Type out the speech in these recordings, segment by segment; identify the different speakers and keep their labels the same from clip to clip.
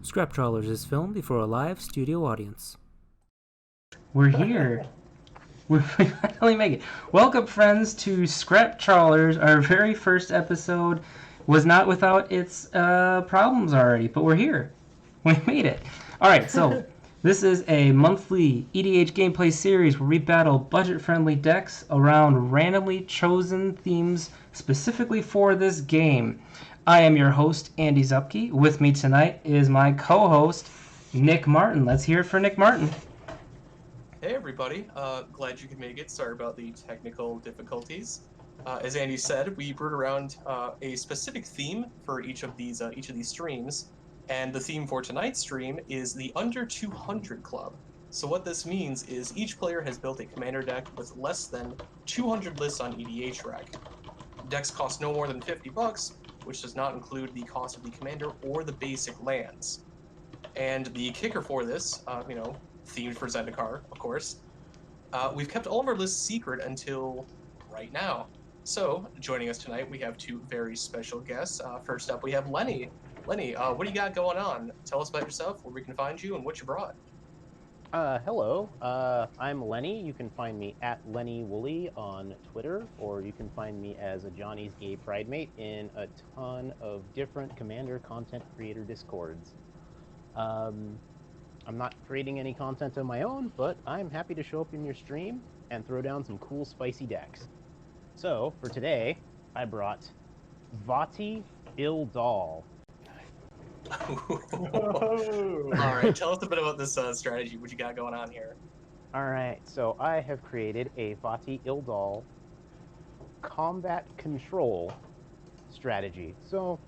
Speaker 1: Scrap Trawlers is filmed before a live studio audience.
Speaker 2: We're here. We finally make it. Welcome, friends, to Scrap Trawlers. Our very first episode was not without its problems already, but we're here. We made it. All right, so this is a monthly EDH gameplay series where we battle budget-friendly decks around randomly chosen themes specifically for this game. I am your host, Andy Zupke. With me tonight is my co-host, Nick Martin. Let's hear it for Nick Martin.
Speaker 3: Hey everybody, glad you could make it. Sorry about the technical difficulties. As Andy said, we brewed around a specific theme for each of these streams, and the theme for tonight's stream is the Under 200 Club. So what this means is each player has built a commander deck with less than 200 lists on EDHREC. Decks cost no more than $50, which does not include the cost of the commander or the basic lands. And the kicker for this, themed for Zendikar, of course, we've kept all of our lists secret until right now. So, joining us tonight, we have two very special guests. First up, we have Lenny. Lenny, what do you got going on? Tell us about yourself, where we can find you, and what you brought.
Speaker 4: Hello, I'm Lenny. You can find me at Lenny Woolley on Twitter, or you can find me as a Johnny's Gay Pride Mate in a ton of different Commander content creator Discords. I'm not creating any content of my own, but I'm happy to show up in your stream and throw down some cool spicy decks. So, for today, I brought Vhati il-Dahl.
Speaker 3: Alright, tell us a bit about this strategy, what you got going on here.
Speaker 4: Alright, so I have created a Vhati il-Dahl combat control strategy. So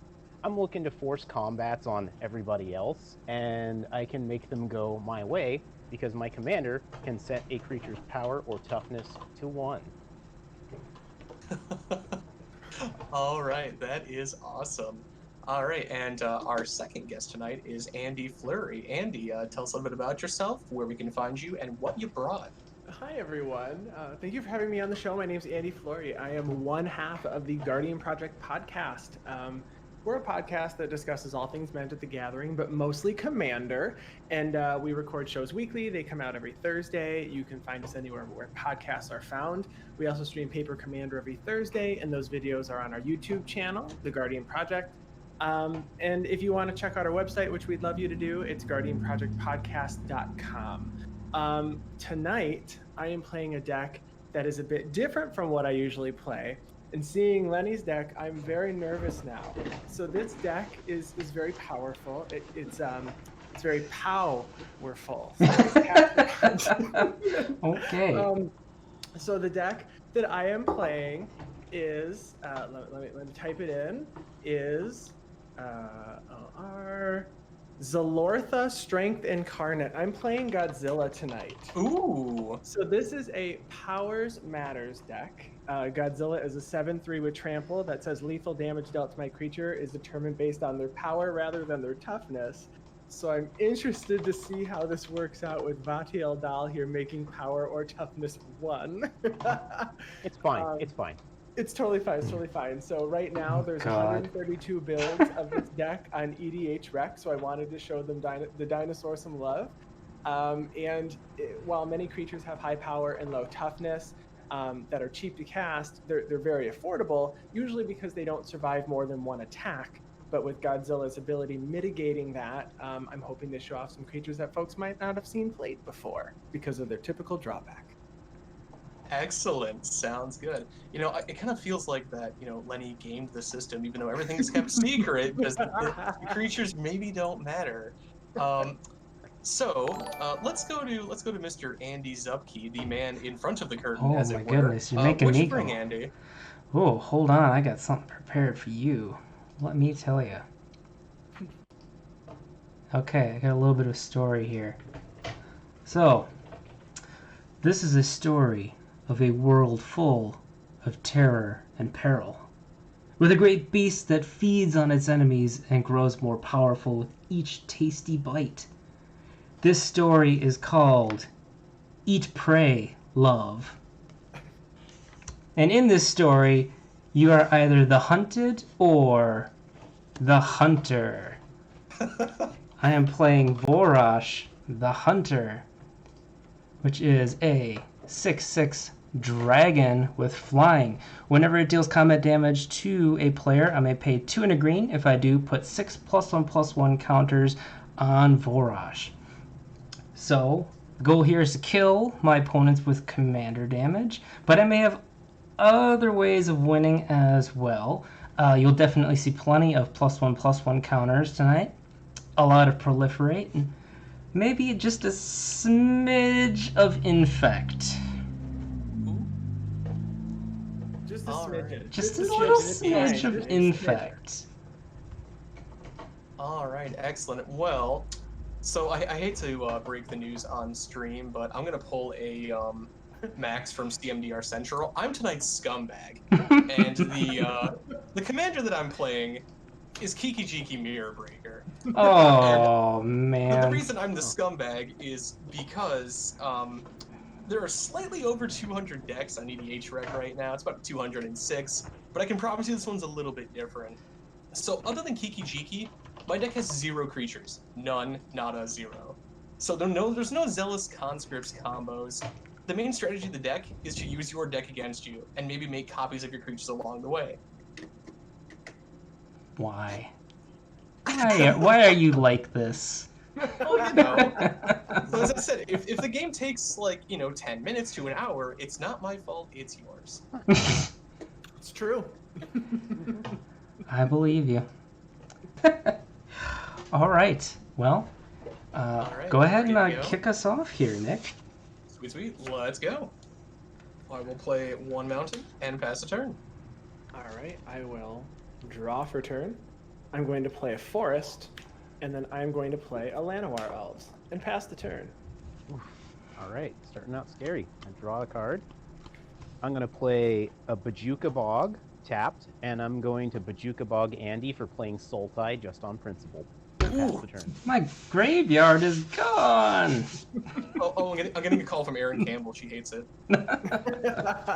Speaker 4: I'm looking to force combats on everybody else, and I can make them go my way because my commander can set a creature's power or toughness to 1.
Speaker 3: Alright, that is awesome. Alright, and our second guest tonight is Andy Fleury. Andy, tell us a little bit about yourself, where we can find you, and what you brought.
Speaker 5: Hi everyone. Thank you for having me on the show. My name is Andy Fleury. I am one half of the Guardian Project podcast. We're a podcast that discusses all things Magic the Gathering, but mostly Commander. And we record shows weekly. They come out every Thursday. You can find us anywhere where podcasts are found. We also stream Paper Commander every Thursday, and those videos are on our YouTube channel, The Guardian Project. And if you want to check out our website, which we'd love you to do, it's guardianprojectpodcast.com. Tonight, I am playing a deck that is a bit different from what I usually play. And seeing Lenny's deck, I'm very nervous now. So this deck is very powerful. It's very powerful.
Speaker 2: Okay.
Speaker 5: So the deck that I am playing is let me type it in, is Zilortha Strength Incarnate. I'm playing Godzilla tonight.
Speaker 3: Ooh!
Speaker 5: So this is a Powers Matters deck. Godzilla is a 7/3 with trample that says lethal damage dealt to my creature is determined based on their power rather than their toughness. So I'm interested to see how this works out with Vhati il-Dahl here making power or toughness 1.
Speaker 4: It's fine. It's fine.
Speaker 5: It's totally fine. It's totally fine. So right now there's 132 builds of this deck on EDHREC, so I wanted to show them the dinosaur some love. While many creatures have high power and low toughness that are cheap to cast, they're very affordable, usually because they don't survive more than one attack. But with Godzilla's ability mitigating that, I'm hoping to show off some creatures that folks might not have seen played before because of their typical drawback.
Speaker 3: Excellent. Sounds good. It kind of feels like that, Lenny gamed the system, even though everything's kept secret, because the creatures maybe don't matter. So let's go to Mr. Andy Zupke, the man in front of the curtain, as it were.
Speaker 2: Oh my goodness, you're making me
Speaker 3: What'd you bring, Andy?
Speaker 2: Oh, hold on, I got something prepared for you. Let me tell you. Okay, I got a little bit of story here. So, this is a story of a world full of terror and peril, with a great beast that feeds on its enemies and grows more powerful with each tasty bite. This story is called Eat, Pray, Love. And in this story, you are either the hunted or the hunter. I am playing Vorosh, the Hunter, which is a 6/6 dragon with flying. Whenever it deals combat damage to a player, I may pay 2 and a green. If I do, put 6 +1/+1 counters on Vorosh. So, the goal here is to kill my opponents with commander damage, but I may have other ways of winning as well. You'll definitely see plenty of +1/+1 counters tonight. A lot of proliferate, and maybe just a smidge of infect.
Speaker 5: Just a
Speaker 3: All
Speaker 5: smidgen.
Speaker 3: right.
Speaker 2: Just a
Speaker 5: smidgen.
Speaker 2: little
Speaker 5: It's fine.
Speaker 2: smidge
Speaker 5: Just
Speaker 2: of
Speaker 5: a smidgen.
Speaker 2: infect.
Speaker 3: All right, excellent. Well, so I hate to break the news on stream, but I'm gonna pull a Max from CMDR Central. I'm tonight's scumbag, and the commander that I'm playing is Kiki-Jiki Mirror Breaker.
Speaker 2: Oh,
Speaker 3: The
Speaker 2: man.
Speaker 3: reason I'm the scumbag is because there are slightly over 200 decks on EDHREC right now. It's about 206, but I can promise you this one's a little bit different. So other than Kiki-Jiki, my deck has 0 creatures. None, nada, 0. So there's no Zealous Conscripts combos. The main strategy of the deck is to use your deck against you, and maybe make copies of your creatures along the way.
Speaker 2: Why? Why are you like this?
Speaker 3: Well, you know, so as I said, if the game takes, like, 10 minutes to an hour, it's not my fault, it's yours.
Speaker 5: It's true.
Speaker 2: I believe you. All right. Well,
Speaker 3: right,
Speaker 2: go ahead and
Speaker 3: ready to go?
Speaker 2: kick us off here, Nick.
Speaker 3: Sweet, sweet, let's go. I will play 1 mountain and pass a turn.
Speaker 5: All right, I will draw for turn. I'm going to play a forest, and then I'm going to play a Llanowar Elves and pass the turn.
Speaker 4: All right, starting out scary. I draw a card. I'm going to play a Bajuka Bog tapped, and I'm going to Bajuka Bog Andy for playing Sultai just on principle. Pass the turn.
Speaker 2: My graveyard is gone.
Speaker 3: I'm getting a call from Erin Campbell. She hates it.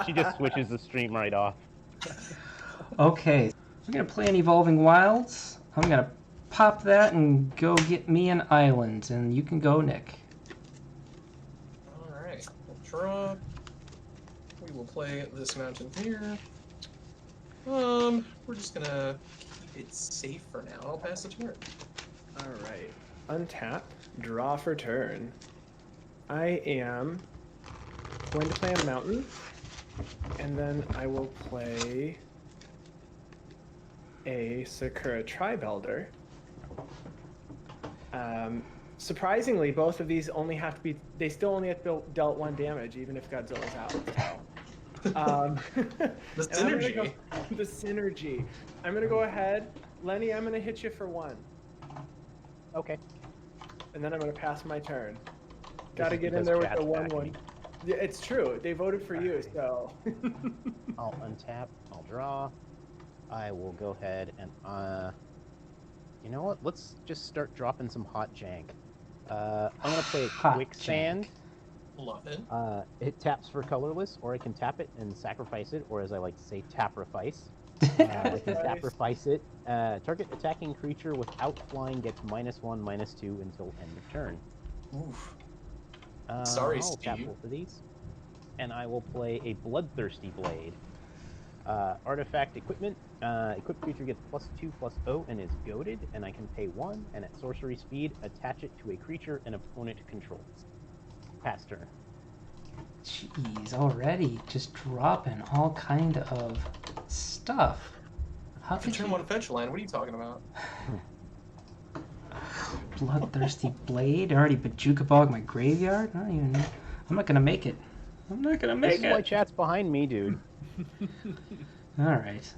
Speaker 4: She just switches the stream right off.
Speaker 2: Okay, we're gonna play an Evolving Wilds. I'm gonna pop that and go get me an island, and you can go, Nick.
Speaker 3: All right, we'll draw. We will play this mountain here. We're just gonna keep it safe for now. I'll pass the turn.
Speaker 5: All right, untap, draw for turn. I am going to play a mountain, and then I will play a Sakura Tribe Elder. Surprisingly, both of these only have to be, they still only have to dealt 1 damage, even if Godzilla's out. So.
Speaker 3: The
Speaker 5: And I'm gonna
Speaker 3: synergy.
Speaker 5: the synergy. I'm going to go ahead. Lenny, I'm going to hit you for 1.
Speaker 4: Okay.
Speaker 5: And then I'm going to pass my turn. Got to
Speaker 4: is
Speaker 5: get in
Speaker 4: because
Speaker 5: there with
Speaker 4: chat's
Speaker 5: the 1-1.
Speaker 4: backing me.
Speaker 5: Yeah, it's true. They voted for you, so.
Speaker 4: I'll untap. I'll draw. I will go ahead and you know what? Let's just start dropping some hot jank. I'm gonna play
Speaker 2: Hot
Speaker 4: Quicksand.
Speaker 3: Love it.
Speaker 4: It taps for colorless, or I can tap it and sacrifice it, or as I like to say, taprifice. I can sacrifice it. Target attacking creature without flying gets -1/-2 until end of turn.
Speaker 3: Oof.
Speaker 4: I'll
Speaker 3: Sorry,
Speaker 4: tap
Speaker 3: Steve.
Speaker 4: both of these, and I will play a Bloodthirsty Blade. Artifact equipment. Equipped creature gets +2/+0 and is goaded, and I can pay 1, and at sorcery speed, attach it to a creature an opponent controls. Pass turn.
Speaker 2: Jeez, already just dropping all kind of stuff. How
Speaker 3: For
Speaker 2: could
Speaker 3: turn
Speaker 2: you...
Speaker 3: 1 fetch land, what are you talking about?
Speaker 2: Bloodthirsty Blade? Already Bajuka Bog my graveyard? I don't even know. I'm not gonna make it. I'm not gonna
Speaker 4: This
Speaker 2: make
Speaker 4: is why
Speaker 2: it.
Speaker 4: chat's behind me, dude.
Speaker 2: Alright.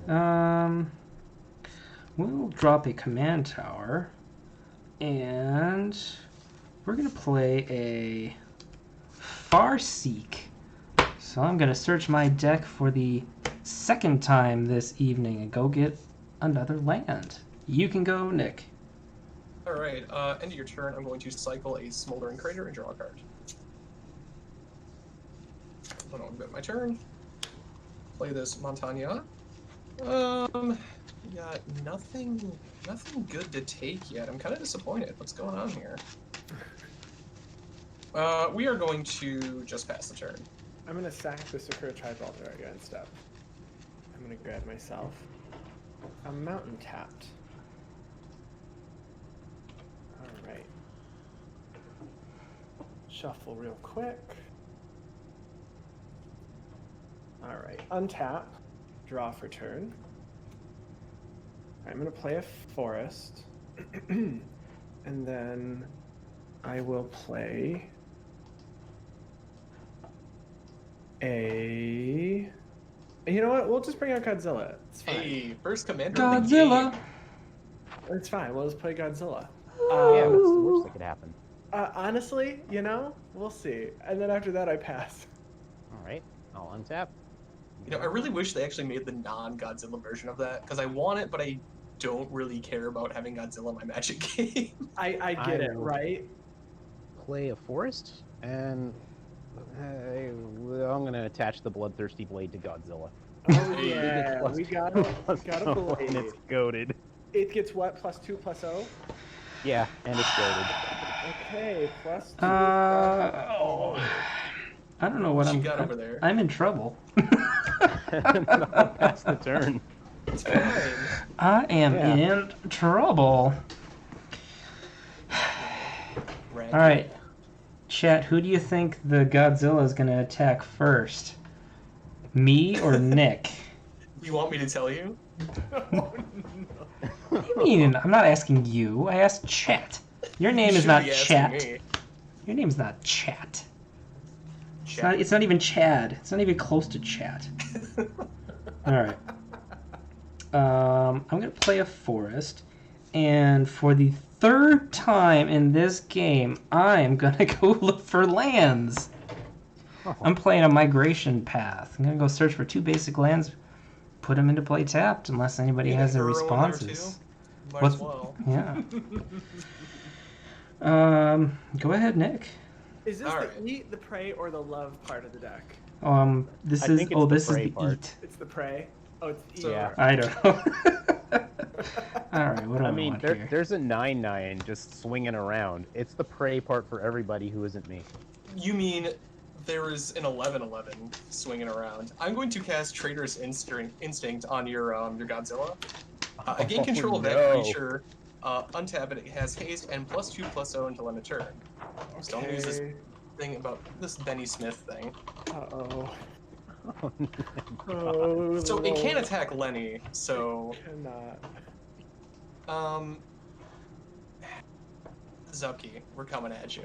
Speaker 2: We'll drop a command tower. And we're gonna play a Farseek. So I'm gonna search my deck for the 2nd time this evening and go get another land. You can go, Nick.
Speaker 3: Alright, end of your turn, I'm going to cycle a Smoldering Crater and draw a card. Hold on, get my turn. Play this Montagna. We got nothing Nothing good to take yet. I'm kind of disappointed. What's going on here? We are going to just pass the turn.
Speaker 5: I'm gonna sack the Sakura Tribal Dragon and stuff. I'm gonna grab myself a mountain tapped. Alright. Shuffle real quick. Alright, untap, draw for turn. I'm gonna play a forest. And then I will play a... You know what? We'll just bring out Godzilla. It's fine.
Speaker 3: Hey, first commander of the
Speaker 2: Godzilla.
Speaker 3: game.
Speaker 5: It's fine. We'll just play Godzilla.
Speaker 4: Yeah, what's the worst that could happen?
Speaker 5: Honestly, you know, we'll see. And then after that, I pass.
Speaker 4: All right, I'll untap.
Speaker 3: You know, I really wish they actually made the non-Godzilla version of that, because I want it, but I don't really care about having Godzilla in my Magic game.
Speaker 5: I get it, right?
Speaker 4: Play a forest, and I'm gonna attach the bloodthirsty blade to Godzilla.
Speaker 5: Oh
Speaker 3: Hey,
Speaker 5: yeah, we got a blade.
Speaker 4: And it's goaded.
Speaker 5: It gets what? +2/+0?
Speaker 4: Yeah, and it's goaded.
Speaker 5: Okay, +2.
Speaker 2: I don't know what
Speaker 3: you got over there?
Speaker 2: I'm in trouble.
Speaker 4: I'll pass the turn.
Speaker 3: It's fine.
Speaker 2: I am in trouble.
Speaker 3: Rank.
Speaker 2: All right, chat. Who do you think the Godzilla is gonna attack first? Me or Nick?
Speaker 3: You want me to tell you?
Speaker 5: Oh, no.
Speaker 2: What do you mean? I'm not asking you. I asked chat. Your name
Speaker 3: You
Speaker 2: is
Speaker 3: should
Speaker 2: not
Speaker 3: be asking
Speaker 2: chat.
Speaker 3: me.
Speaker 2: Your name's not chat.
Speaker 3: Chat.
Speaker 2: It's not even Chad. It's not even close to chat. All right. I'm gonna play a forest, and for the third time in this game, I'm gonna go look for lands. I'm playing a migration path. I'm gonna go search for 2 basic lands, put them into play tapped, unless anybody
Speaker 3: You
Speaker 2: has
Speaker 3: got
Speaker 2: their
Speaker 3: a hero in there,
Speaker 2: responses.
Speaker 3: too? Might
Speaker 2: What's-
Speaker 3: as well.
Speaker 2: Yeah. Go ahead, Nick.
Speaker 5: Is this
Speaker 3: All
Speaker 5: the
Speaker 3: right.
Speaker 5: eat, the prey, or the love part of the deck?
Speaker 2: This
Speaker 4: I
Speaker 2: is
Speaker 4: think it's the
Speaker 2: this is
Speaker 4: prey
Speaker 2: the
Speaker 4: part.
Speaker 2: eat.
Speaker 5: It's the prey. Oh, it's the eat.
Speaker 3: So-
Speaker 4: Yeah.
Speaker 2: I don't know. All right, what do
Speaker 4: I mean,
Speaker 2: want here?
Speaker 4: there's a 9/9 just swinging around. It's the prey part for everybody who isn't me.
Speaker 3: You mean there is an 11/11 swinging around? I'm going to cast Traitor's Instinct on your Godzilla. I gain control of that
Speaker 4: no.
Speaker 3: creature. Untap it. It has haste and +2/+0 until end of turn. So I'm gonna use this
Speaker 5: Okay.
Speaker 3: thing about this Benny Smith thing.
Speaker 5: Uh-oh.
Speaker 4: Oh,
Speaker 5: Oh,
Speaker 3: So it can't
Speaker 5: Lord.
Speaker 3: attack Lenny. So
Speaker 5: Cannot.
Speaker 3: Zupke, we're coming at you.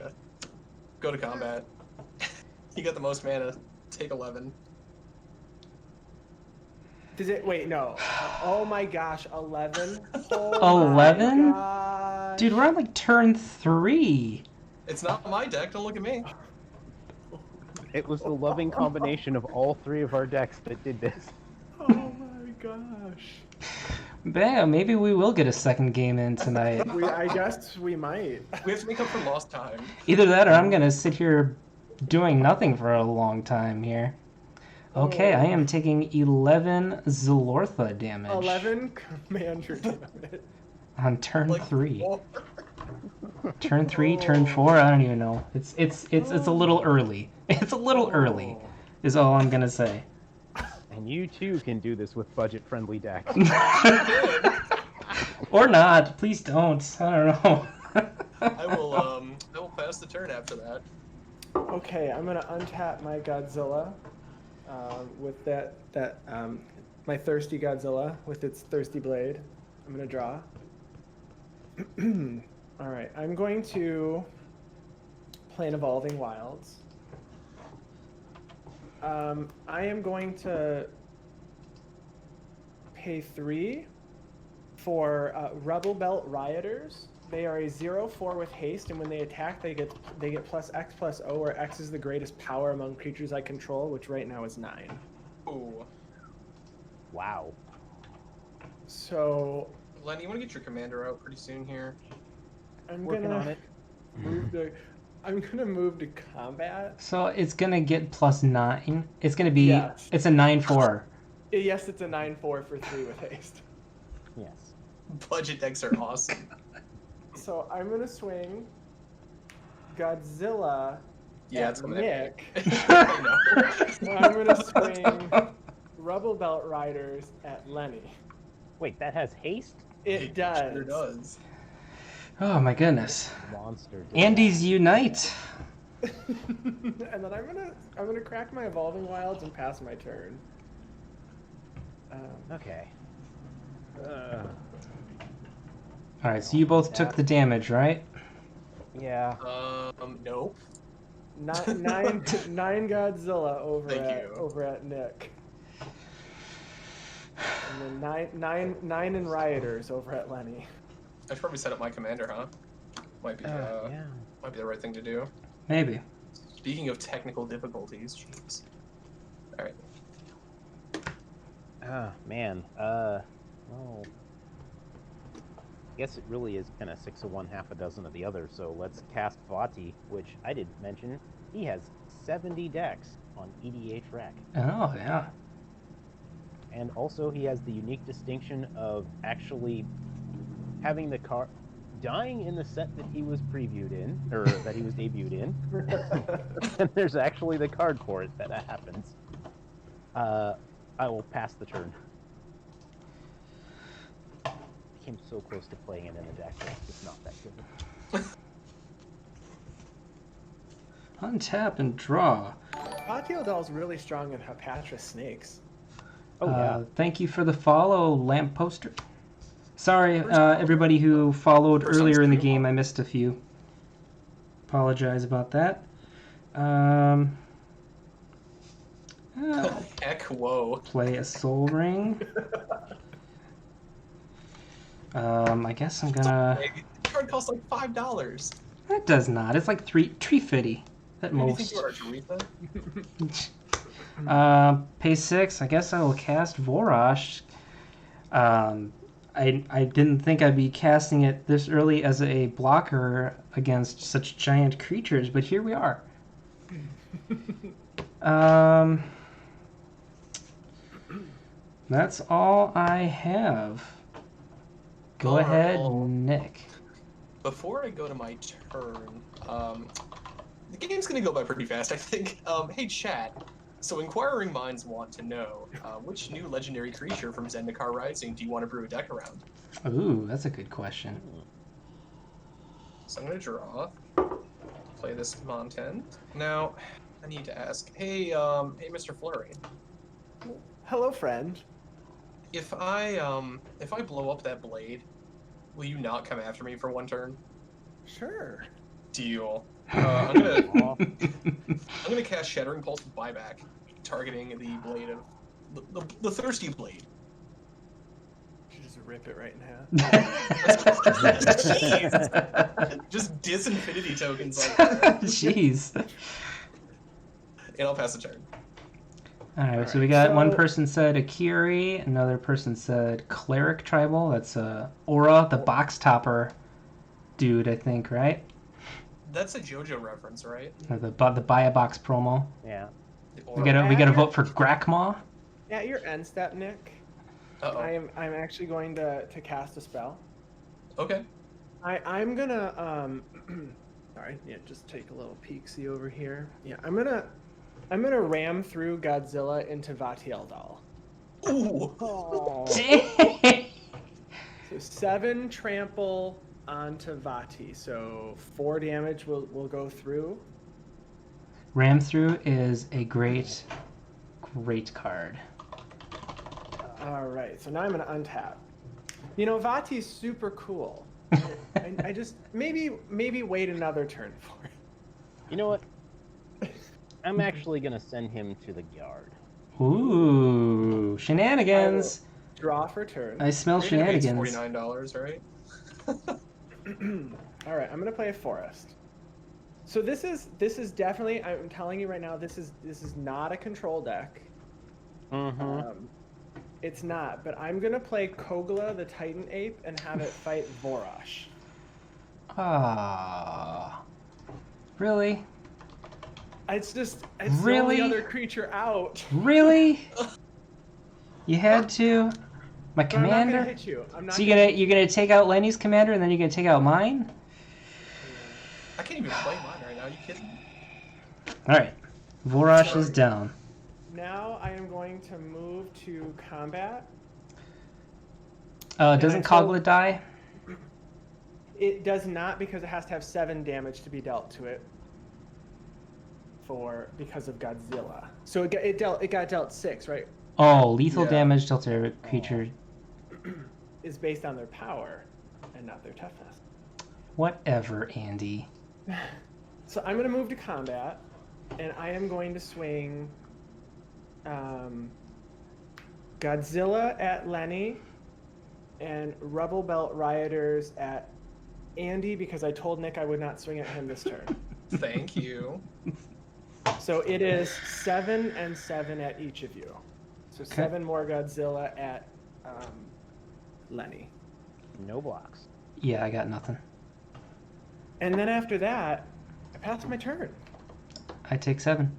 Speaker 3: Go to combat. You got the most mana. Take 11.
Speaker 5: Does it? Wait, no. Oh my gosh, 11.
Speaker 2: 11?
Speaker 5: Gosh.
Speaker 2: Dude, we're on like turn 3.
Speaker 3: It's not my deck. Don't look at me.
Speaker 4: It was the loving combination of all 3 of our decks that did this.
Speaker 5: Oh my gosh.
Speaker 2: Bam, maybe we will get a second game in tonight.
Speaker 5: I guess we might.
Speaker 3: We have to make up for lost time.
Speaker 2: Either that or I'm gonna sit here doing nothing for a long time here. Okay, I am taking 11 Zilortha damage
Speaker 5: 11 commander damage.
Speaker 2: on turn
Speaker 3: Like,
Speaker 2: 3.
Speaker 3: oh,
Speaker 2: Turn 3, turn 4, I don't even know. It's a little early. It's a little early, is all I'm gonna say.
Speaker 4: And you too can do this with budget-friendly decks.
Speaker 2: Or not, please don't. I don't know.
Speaker 3: I will pass the turn after that.
Speaker 5: Okay, I'm gonna untap my Godzilla with my thirsty Godzilla with its thirsty blade. I'm gonna draw. All right, I'm going to play an Evolving Wilds. I am going to pay 3 for Rebel Belt Rioters. They are a 0/4 with haste, and when they attack, they get +X/+0, where X is the greatest power among creatures I control, which right now is 9.
Speaker 3: Ooh.
Speaker 4: Wow.
Speaker 5: So
Speaker 3: Lenny, you want to get your commander out pretty soon here?
Speaker 5: I'm
Speaker 4: Working
Speaker 5: gonna
Speaker 4: on it.
Speaker 5: move to combat.
Speaker 2: So it's gonna get +9. It's gonna be.
Speaker 5: Yes.
Speaker 2: It's a 9/4.
Speaker 5: Yes, it's a 9/4 for 3 with haste.
Speaker 4: Yes.
Speaker 3: Budget decks are awesome.
Speaker 5: So I'm gonna swing Godzilla
Speaker 3: Yeah,
Speaker 5: at
Speaker 3: it's coming
Speaker 5: Nick.
Speaker 3: I know.
Speaker 5: So I'm gonna swing Rubble Belt Riders at Lenny.
Speaker 4: Wait, that has haste?
Speaker 5: It does.
Speaker 3: Sure does.
Speaker 2: Oh my goodness.
Speaker 4: Monster.
Speaker 2: Andy's Unite.
Speaker 5: And then I'm gonna crack my Evolving Wilds and pass my turn.
Speaker 4: Okay.
Speaker 2: Alright, so you both took the damage, right?
Speaker 4: Yeah.
Speaker 3: Nope.
Speaker 5: Nine Godzilla
Speaker 3: Thank you.
Speaker 5: over at Nick. And then nine and Rioters over at Lenny.
Speaker 3: I should probably set up my commander, huh? Might be
Speaker 4: Yeah.
Speaker 3: might be the right thing to do.
Speaker 2: Maybe.
Speaker 3: Speaking of technical difficulties, jeez. Alright.
Speaker 4: Man. Well, I guess it really is kind of 6 of one, half a dozen of the other. So let's cast Vhati, which I didn't mention. He has 70 decks on EDHREC.
Speaker 2: Oh, yeah.
Speaker 4: And also he has the unique distinction of actually having the card dying in the set that he was previewed in, or that he was debuted in. And there's actually the card for it that happens. I will pass the turn. Came so close to playing it in the deck, but it's not that good.
Speaker 2: Untap and draw.
Speaker 5: Vhati il-Dahl's really strong in Hepatra Snakes.
Speaker 4: Oh yeah.
Speaker 2: Thank you for the follow, Lamp Poster. Sorry, everybody who followed earlier in the game. I missed a few. Apologize about that.
Speaker 3: Heck, whoa.
Speaker 2: Play a Soul Ring. I guess I'm gonna.
Speaker 3: The card costs like $5.
Speaker 2: That does not. It's like $3.50 at
Speaker 3: Who do you think
Speaker 2: most.
Speaker 3: you are, Aretha?
Speaker 2: Pay 6. I guess I will cast Vorosh. I didn't think I'd be casting it this early as a blocker against such giant creatures, but here we are. That's all I have. Go ahead, Nick.
Speaker 3: Before I go to my turn, the game's gonna go by pretty fast, I think. Hey, chat. So inquiring minds want to know, which new legendary creature from Zendikar Rising do you want to brew a deck around?
Speaker 2: Ooh, that's a good question.
Speaker 3: So I'm gonna draw, play this Montend. Now, I need to ask, hey, Mr. Flurry,
Speaker 5: Hello, friend.
Speaker 3: if I blow up that blade, will you not come after me for one turn?
Speaker 5: Sure.
Speaker 3: Deal. I'm gonna cast Shattering Pulse with Buyback, targeting the blade of the Thirsty Blade.
Speaker 5: You just rip it right in half.
Speaker 3: Jeez. Just disinfinity tokens like that.
Speaker 2: Jeez.
Speaker 3: And I'll pass the turn.
Speaker 2: Alright, so we got one
Speaker 5: so-
Speaker 2: person said Akiri, another person said Cleric Tribal. That's Aura, the box topper dude, I think, right?
Speaker 3: That's a JoJo reference, right?
Speaker 2: Or the buy a box promo.
Speaker 4: Yeah.
Speaker 2: We gotta vote for Grakmaw.
Speaker 5: At your end step, Nick,
Speaker 3: Uh-oh.
Speaker 5: I'm actually going to cast a spell.
Speaker 3: Okay.
Speaker 5: I'm gonna sorry, yeah, just take a little peek-see over here. Yeah, I'm gonna ram through Godzilla into Vhati il-Dahl.
Speaker 3: Ooh.
Speaker 5: So 7 trample onto Vhati. So 4 damage will go through.
Speaker 2: Ram Through is a great card.
Speaker 5: All right, so now I'm gonna untap. You know, Vati's super cool. I just maybe wait another turn for it.
Speaker 4: You know what? I'm actually gonna send him to the yard.
Speaker 2: Ooh, shenanigans!
Speaker 5: Draw for turn.
Speaker 2: I smell
Speaker 3: It's
Speaker 2: shenanigans.
Speaker 3: $49, right?
Speaker 5: All right, I'm gonna play a forest. So this is definitely, I'm telling you right now, this is not a control deck.
Speaker 4: Mm-hmm.
Speaker 5: It's not, but I'm gonna play Kogla the Titan Ape and have it fight Vorosh.
Speaker 2: Ah, really?
Speaker 5: It's the
Speaker 2: Really?
Speaker 5: only other creature out.
Speaker 2: Really? You had to? My
Speaker 5: But I'm not
Speaker 2: commander?
Speaker 5: gonna hit you. I'm not.
Speaker 2: So you're gonna take out Lenny's commander and then you're gonna take out mine?
Speaker 3: I can't even play mine right now. Are you kidding?
Speaker 2: Alright. Vorosh is
Speaker 3: Sorry.
Speaker 2: down.
Speaker 5: Now I am going to move to combat.
Speaker 2: Doesn't Kogla die?
Speaker 5: It does not, because it has to have 7 damage to be dealt to it. Because of Godzilla. So it got dealt 6, right?
Speaker 2: Oh, lethal
Speaker 3: Yeah.
Speaker 2: damage dealt to a creature.
Speaker 5: Is based on their power and not their toughness.
Speaker 2: Whatever, Andy.
Speaker 5: So I'm going to move to combat, and I am going to swing Godzilla at Lenny and Rubble Belt Rioters at Andy, because I told Nick I would not swing at him this turn.
Speaker 3: Thank you.
Speaker 5: So it is 7 and 7 at each of you. So
Speaker 2: Okay.
Speaker 5: 7 more Godzilla at Lenny.
Speaker 4: No blocks.
Speaker 2: Yeah, I got nothing.
Speaker 5: And then after that, I pass my turn.
Speaker 2: I take 7.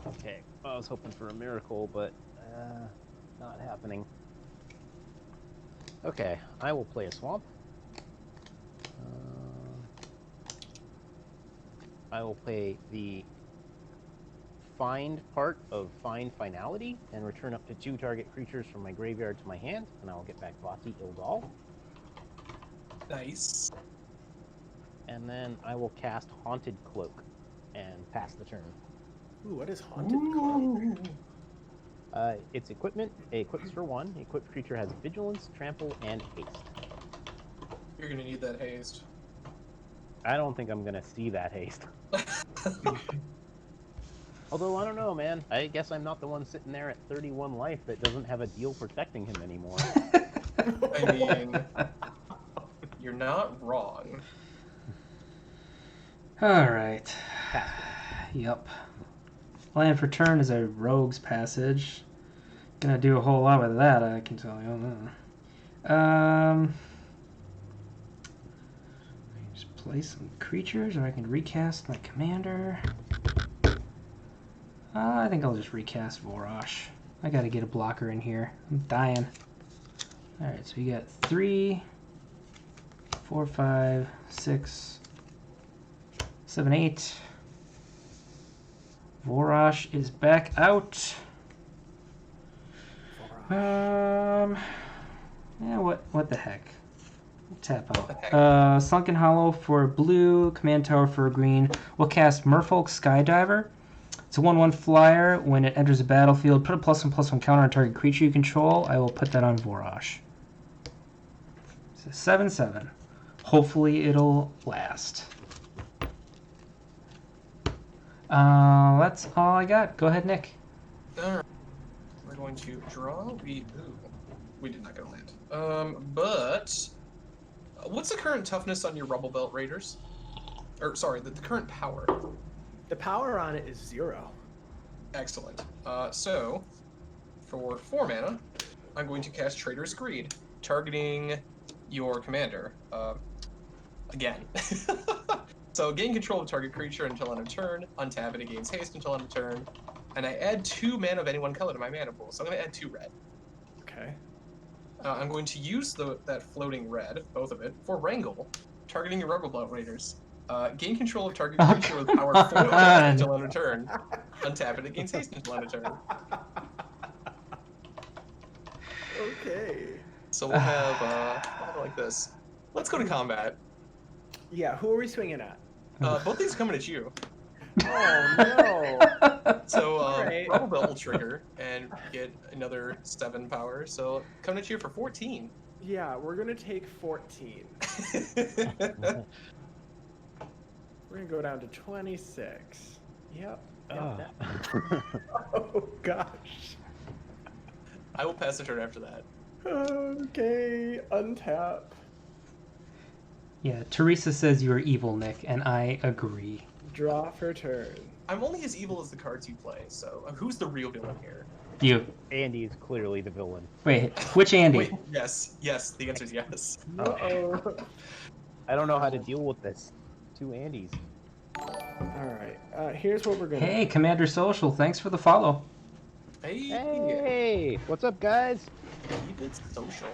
Speaker 4: Okay, I was hoping for a miracle, but not happening. Okay, I will play a swamp. I will play the find part of find finality and return up to 2 target creatures from my graveyard to my hand, and I will get back Vhati il-Dahl.
Speaker 3: Nice.
Speaker 5: And
Speaker 4: And then I will cast Haunted Cloak and pass the turn.
Speaker 5: Ooh, what is Haunted Cloak?
Speaker 4: It's equipment. It equips for 1. The equipped creature has Vigilance, Trample, and Haste.
Speaker 3: You're gonna need that haste.
Speaker 4: I don't think I'm gonna see that haste. Although, I don't know, man. I guess I'm not the one sitting there at 31 life that doesn't have a deal protecting him anymore.
Speaker 3: I mean, you're not wrong.
Speaker 2: Alright.
Speaker 4: Pass.
Speaker 2: Yep. Land for turn is a rogue's passage. Gonna do a whole lot with that, I can tell you. Just play some creatures, or I can recast my commander. I think I'll just recast Vorosh. I gotta get a blocker in here. I'm dying. Alright, so we got 3, 4, 5, 6, 7, 8. Vorosh is back out. Yeah, what the heck? Tap out. Sunken Hollow for blue, Command Tower for green. We'll cast Merfolk Skydiver. It's a 1/1 flyer. When it enters the battlefield, put a +1/+1 counter on target creature you control. I will put that on Vorosh. So 7/7. Hopefully it'll last. That's all I got. Go ahead, Nick.
Speaker 3: Alright. We're going to draw. We did not get a land. But what's the current toughness on your Rubble Belt Raiders? Or sorry, the current power.
Speaker 5: The power on it is 0.
Speaker 3: Excellent. So for 4 mana, I'm going to cast Trader's Greed, targeting your commander. Again. So gain control of target creature until end of turn, untap it, it gains haste until end of turn, and I add 2 mana of any one color to my mana pool. So I'm going to add 2 red.
Speaker 5: Okay.
Speaker 3: I'm going to use that floating red, both of it, for Wrangle, targeting your Rubble Belt Raiders. Gain control of target creature with power 4 until end of turn. Untap it, it gains haste until end of turn.
Speaker 5: Okay.
Speaker 3: So we'll have like this. Let's go to combat.
Speaker 5: Yeah, who are we swinging at?
Speaker 3: Both these are coming at you.
Speaker 5: Oh, no.
Speaker 3: So
Speaker 5: Alright.
Speaker 3: Rubble Belt will trigger and get another 7 power. So coming at you for 14.
Speaker 5: Yeah, we're going to take 14. We're going to go down to 26. Yep.
Speaker 4: Ah.
Speaker 5: Oh, gosh.
Speaker 3: I will pass the turn after that.
Speaker 5: Okay, untap.
Speaker 2: Yeah, Teresa says you are evil, Nick, and I agree.
Speaker 5: Draw for turn.
Speaker 3: I'm only as evil as the cards you play, so who's the real villain here?
Speaker 2: You.
Speaker 4: Andy is clearly the villain.
Speaker 2: Wait, which Andy?
Speaker 3: Wait, yes, the answer is yes.
Speaker 5: Uh-oh.
Speaker 4: I don't know how to deal with this. 2 Andys.
Speaker 5: All right. Here's what we're going to
Speaker 2: Hey, Commander Social, thanks for the follow.
Speaker 4: Hey, what's up, guys?
Speaker 3: Keep it social.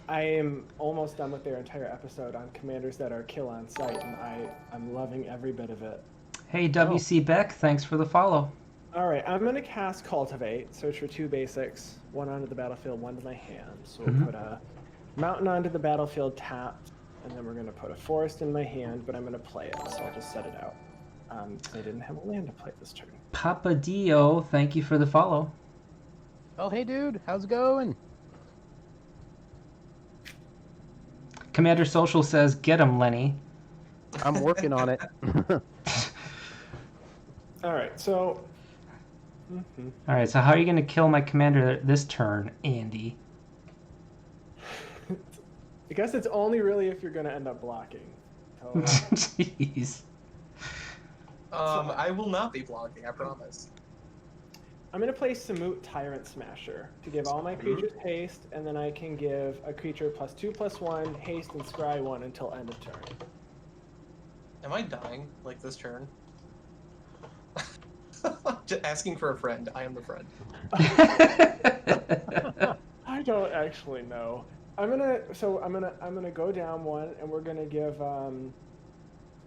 Speaker 5: I am almost done with their entire episode on commanders that are kill on sight, and I'm loving every bit of it.
Speaker 2: Hey, WC Beck, thanks for the follow.
Speaker 5: All right, I'm going to cast Cultivate, search for 2 basics, 1 onto the battlefield, 1 to my hand. So we'll put a mountain onto the battlefield tapped, and then we're going to put a forest in my hand, but I'm going to play it, so I'll just set it out. Because I didn't have a land to play this turn.
Speaker 2: Papa Dio, thank you for the follow.
Speaker 4: Oh, hey, dude. How's it going?
Speaker 2: Commander Social says, get him, Lenny.
Speaker 4: I'm working on it.
Speaker 5: All right, so...
Speaker 2: All right, so how are you going to kill my commander this turn, Andy?
Speaker 5: I guess it's only really if you're going to end up blocking. So,
Speaker 2: Jeez.
Speaker 3: I will not be blocking, I promise.
Speaker 5: I'm going to play Samut Tyrant Smasher to give all my creatures haste, and then I can give a creature +2/+1, haste, and scry 1 until end of turn.
Speaker 3: Am I dying, like, this turn? Just asking for a friend. I am the friend.
Speaker 5: I don't actually know. I'm gonna go down 1, and we're gonna give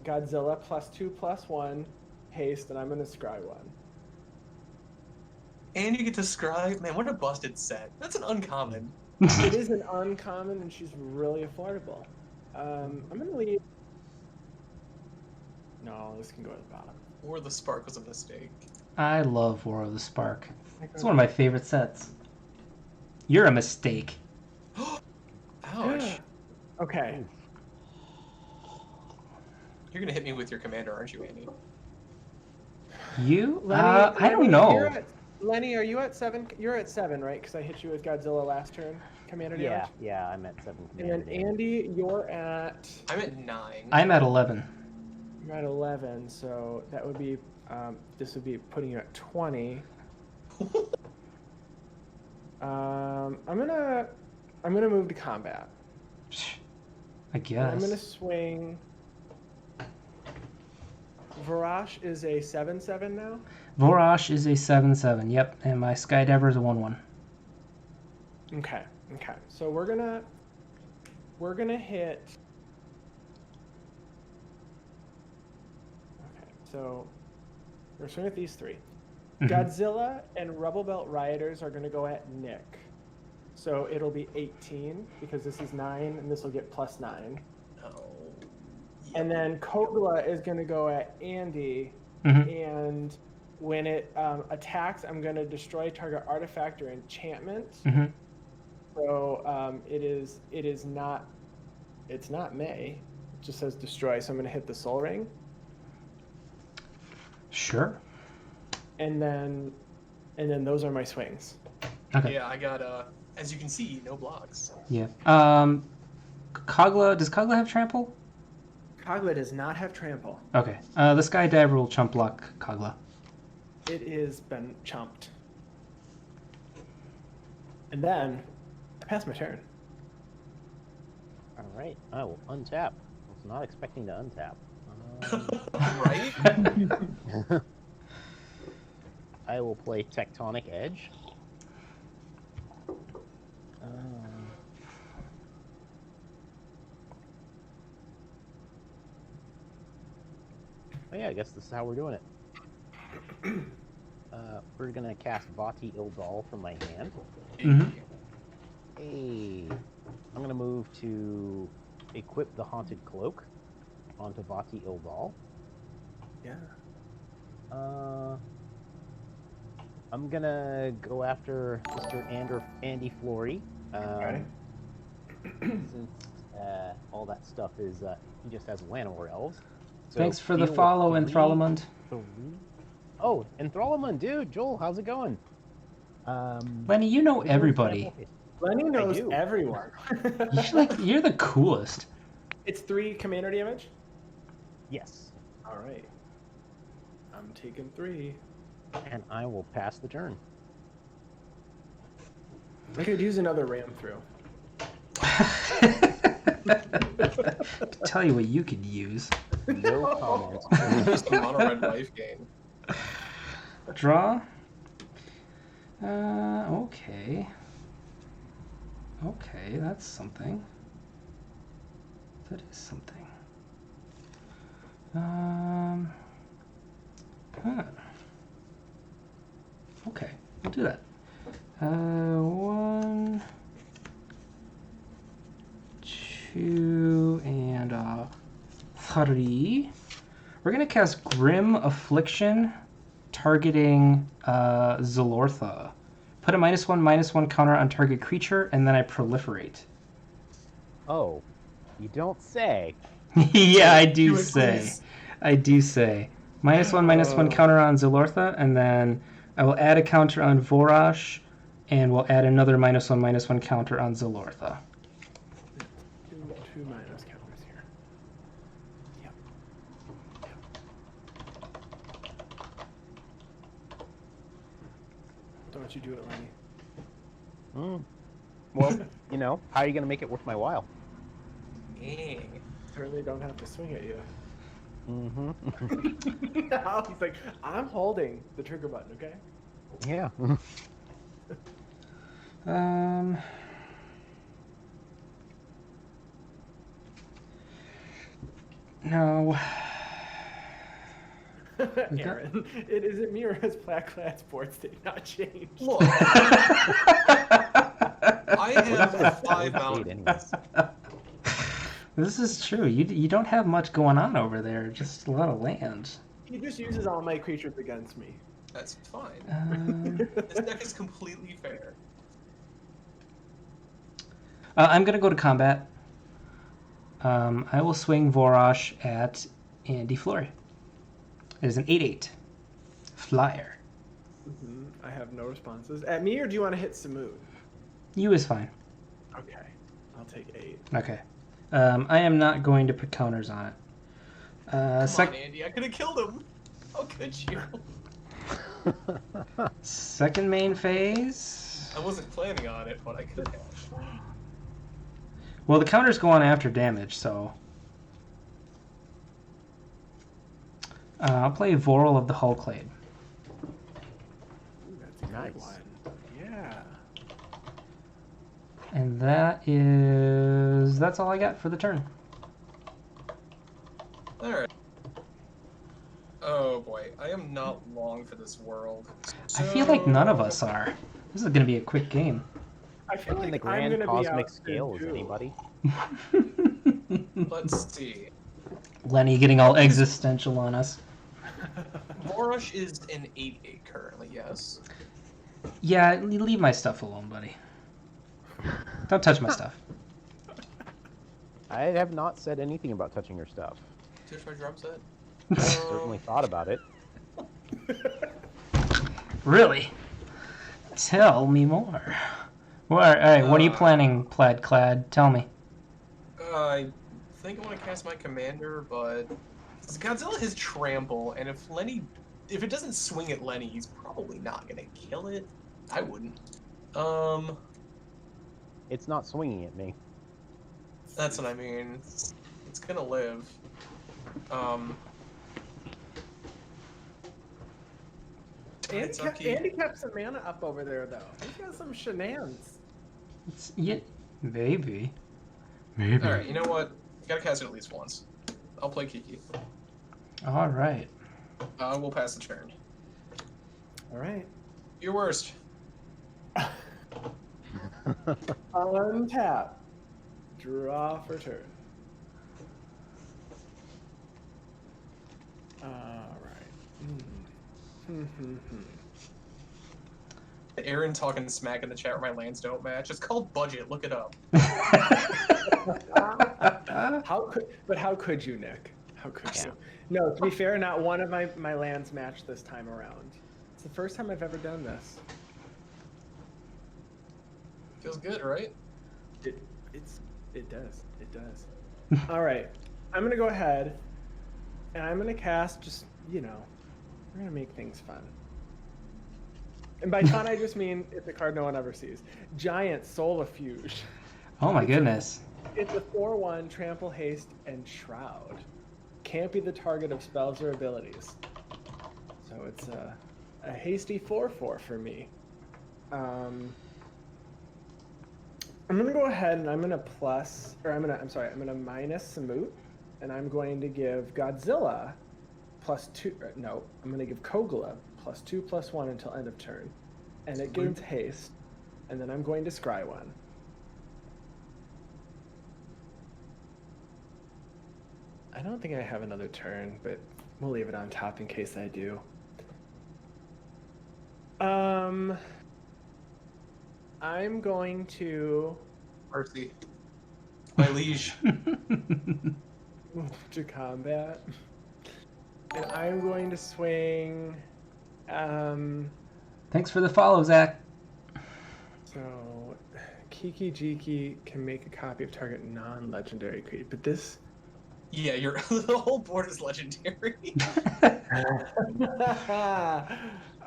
Speaker 5: Godzilla +2/+1 haste, and I'm gonna scry 1.
Speaker 3: And you get to scry. Man, what a busted set. That's an uncommon.
Speaker 5: It is an uncommon, and she's really affordable. I'm gonna leave. No, this can go to the bottom.
Speaker 3: Or the spark was a mistake.
Speaker 2: I love War of the Spark. It's one of my favorite sets. You're a mistake.
Speaker 3: Ouch.
Speaker 5: Okay.
Speaker 3: You're gonna hit me with your commander, aren't you, Andy?
Speaker 2: You?
Speaker 5: Lenny,
Speaker 2: I don't know.
Speaker 5: Lenny, are you at 7? You're at 7, right? Because I hit you with Godzilla last turn. Commander damage.
Speaker 4: Yeah, I'm at 7
Speaker 5: And
Speaker 4: commander
Speaker 5: then
Speaker 4: damage.
Speaker 5: Andy, you're at.
Speaker 3: I'm at 9.
Speaker 2: I'm at 11.
Speaker 5: You're at 11, so that would be. This would be putting you at 20. I'm gonna move to combat.
Speaker 2: I
Speaker 5: And
Speaker 2: guess.
Speaker 5: I'm gonna swing. Vorosh is a 7/7 now.
Speaker 2: Vorosh is a 7/7. Yep, and my Skydiver is a 1/1.
Speaker 5: Okay. So we're gonna hit. Okay, so we're swinging at these 3. Godzilla and Rubble Belt Rioters are gonna go at Nick. So it'll be 18 because this is 9 and this will get +9.
Speaker 3: Oh.
Speaker 5: And then Kogla is gonna go at Andy,
Speaker 2: Mhm.
Speaker 5: and when it attacks, I'm gonna destroy target artifact or enchantment.
Speaker 2: Mhm.
Speaker 5: So it's not May. It just says destroy. So I'm gonna hit the Soul Ring,
Speaker 2: Sure.
Speaker 5: and then those are my swings.
Speaker 2: Okay.
Speaker 3: Yeah, I got, as you can see, no blocks.
Speaker 2: Yeah. Kogla, does Kogla have trample?
Speaker 5: Kogla does not have trample.
Speaker 2: Okay. The Skydiver will chump block Kogla.
Speaker 5: It has been chumped. And then I pass my turn.
Speaker 4: All right, I will untap. I was not expecting to untap.
Speaker 3: Right?
Speaker 4: I will play Tectonic Edge. Oh yeah, I guess this is how we're doing it. We're gonna cast Vhati il-Dahl from my hand.
Speaker 2: Mhm.
Speaker 4: Hey, I'm gonna move to equip the Haunted Cloak onto Vhati il-Dahl.
Speaker 5: Yeah.
Speaker 4: I'm gonna go after Mr. Andy Flory.
Speaker 5: Okay.
Speaker 4: Since all that stuff is, he just has Llanowar Elves. So
Speaker 2: Thanks for the
Speaker 4: deal with
Speaker 2: follow,
Speaker 4: 3.
Speaker 2: Enthralamund.
Speaker 4: Oh, Enthralamund, dude, Joel, how's it going?
Speaker 2: Lenny, you know everybody.
Speaker 5: Lenny knows
Speaker 4: do.
Speaker 5: everyone.
Speaker 2: You're the coolest.
Speaker 5: It's 3 commander damage?
Speaker 4: Yes,
Speaker 5: All right. I'm taking 3.
Speaker 4: and I will pass the turn.
Speaker 5: I could use another ram through.
Speaker 2: Tell you what you could use.
Speaker 4: No comment.
Speaker 3: Just a mono red life gain.
Speaker 2: Draw. Okay. Okay, that's something. That is something. Huh. Okay, we'll do that. 1, 2, and 3. We're gonna cast Grim Affliction, targeting Zilortha. Put a -1/-1 counter on target creature, and then I proliferate.
Speaker 4: Oh, you don't say.
Speaker 2: Yeah, I do
Speaker 3: Do it,
Speaker 2: say.
Speaker 3: please.
Speaker 2: I do say. -1/-1 counter on Zilortha, and then I will add a counter on Vorosh, and we'll add another -1/-1 counter on Zilortha.
Speaker 5: Two minus counters here. Yep. Don't you do it, Lenny.
Speaker 4: Well, you know, how are you going to make it worth my while?
Speaker 3: Dang.
Speaker 5: Certainly don't have to swing at you.
Speaker 4: Mm-hmm.
Speaker 5: Now he's like, I'm holding the trigger button, okay?
Speaker 4: Yeah.
Speaker 2: No.
Speaker 5: Aaron, it isn't me or his Black Sports did not change.
Speaker 3: Look, I have 5 mountains.
Speaker 2: This is true. You don't have much going on over there. Just a lot of land.
Speaker 5: He just uses all my creatures against me.
Speaker 3: That's fine.
Speaker 2: Uh,
Speaker 3: This deck is completely fair.
Speaker 2: I'm gonna go to combat. I will swing Vorosh at Andy Fleury. It is an 8/8 flyer.
Speaker 5: I have no responses. At me, or do you want to hit Samud?
Speaker 2: You is fine.
Speaker 5: Okay, I'll take 8.
Speaker 2: Okay. I am not going to put counters on it.
Speaker 3: Come on, Andy. I could have killed him. How could you?
Speaker 2: Second main phase.
Speaker 3: I wasn't planning on it, but I could have.
Speaker 2: Well, the counters go on after damage, so... I'll play Vorel of the Hullclade.
Speaker 5: Ooh, that's a good
Speaker 4: Nice.
Speaker 5: one. Yeah.
Speaker 2: And that's all I got for the turn.
Speaker 3: Alright. Oh boy, I am not long for this world.
Speaker 2: I feel like none of us are. This is going to be a quick game.
Speaker 5: I feel
Speaker 4: In
Speaker 5: like
Speaker 4: the
Speaker 5: I'm
Speaker 4: grand
Speaker 5: gonna be
Speaker 4: cosmic
Speaker 5: out
Speaker 4: scale, is
Speaker 5: too.
Speaker 4: anybody?
Speaker 3: Let's see.
Speaker 2: Lenny getting all existential on us.
Speaker 3: Vorosh is an 8/8 currently, yes.
Speaker 2: Yeah, leave my stuff alone, buddy. Don't touch my stuff.
Speaker 4: I have not said anything about touching your stuff.
Speaker 3: Touch my drum set?
Speaker 4: Certainly thought about it.
Speaker 2: Really? Tell me more. Well, all right, what are you planning, Plaid Clad? Tell me.
Speaker 3: I think I want to cast my commander, but Godzilla has trample, and if it doesn't swing at Lenny, he's probably not gonna kill it. I wouldn't.
Speaker 4: It's not swinging at me.
Speaker 3: That's what I mean. It's gonna live.
Speaker 5: Andy kept some mana up over there, though. He's got some shenanigans.
Speaker 2: Yeah, maybe. Maybe.
Speaker 3: Alright, you know what? Gotta cast it at least once. I'll play Kiki.
Speaker 2: All right.
Speaker 3: We'll pass the turn.
Speaker 5: All right.
Speaker 3: Your worst.
Speaker 5: Untap. Draw for turn. All right.
Speaker 3: Aaron talking smack in the chat where my lands don't match. It's called budget. Look it up.
Speaker 5: How could you, Nick? How could you? No, to be fair, not one of my lands matched this time around. It's the first time I've ever done this.
Speaker 3: Feels good, right?
Speaker 5: It does. It does. All right. I'm gonna go ahead, and I'm gonna cast just we're gonna make things fun. And by fun, I just mean it's a card no one ever sees. Giant Solifuge.
Speaker 2: Oh my goodness.
Speaker 5: It's a 4/1 trample, haste, and shroud. Can't be the target of spells or abilities. So it's a hasty 4/4 for me. I'm gonna go ahead and I'm gonna minus Samut, and I'm going to give Godzilla +2. No, I'm gonna give Kogla +2/+1 until end of turn, and it gains haste, and then I'm going to scry one. I don't think I have another turn, but we'll leave it on top in case I do. I'm going to
Speaker 3: Mercy. My liege.
Speaker 5: move to combat. And I'm going to swing.
Speaker 2: Thanks for the follow, Zach.
Speaker 5: So, Kiki-Jiki can make a copy of target non-legendary creature, but this.
Speaker 3: Yeah, the whole board is legendary.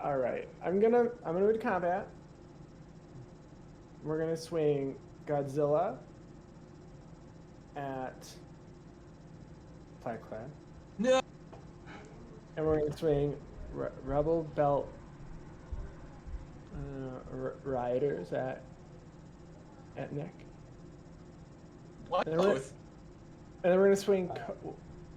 Speaker 5: All right, I'm gonna move to combat. We're gonna swing Godzilla at Flyclad.
Speaker 3: No.
Speaker 5: And we're gonna swing Rebel Belt Riders at Nick.
Speaker 3: What?
Speaker 5: And then we're gonna swing.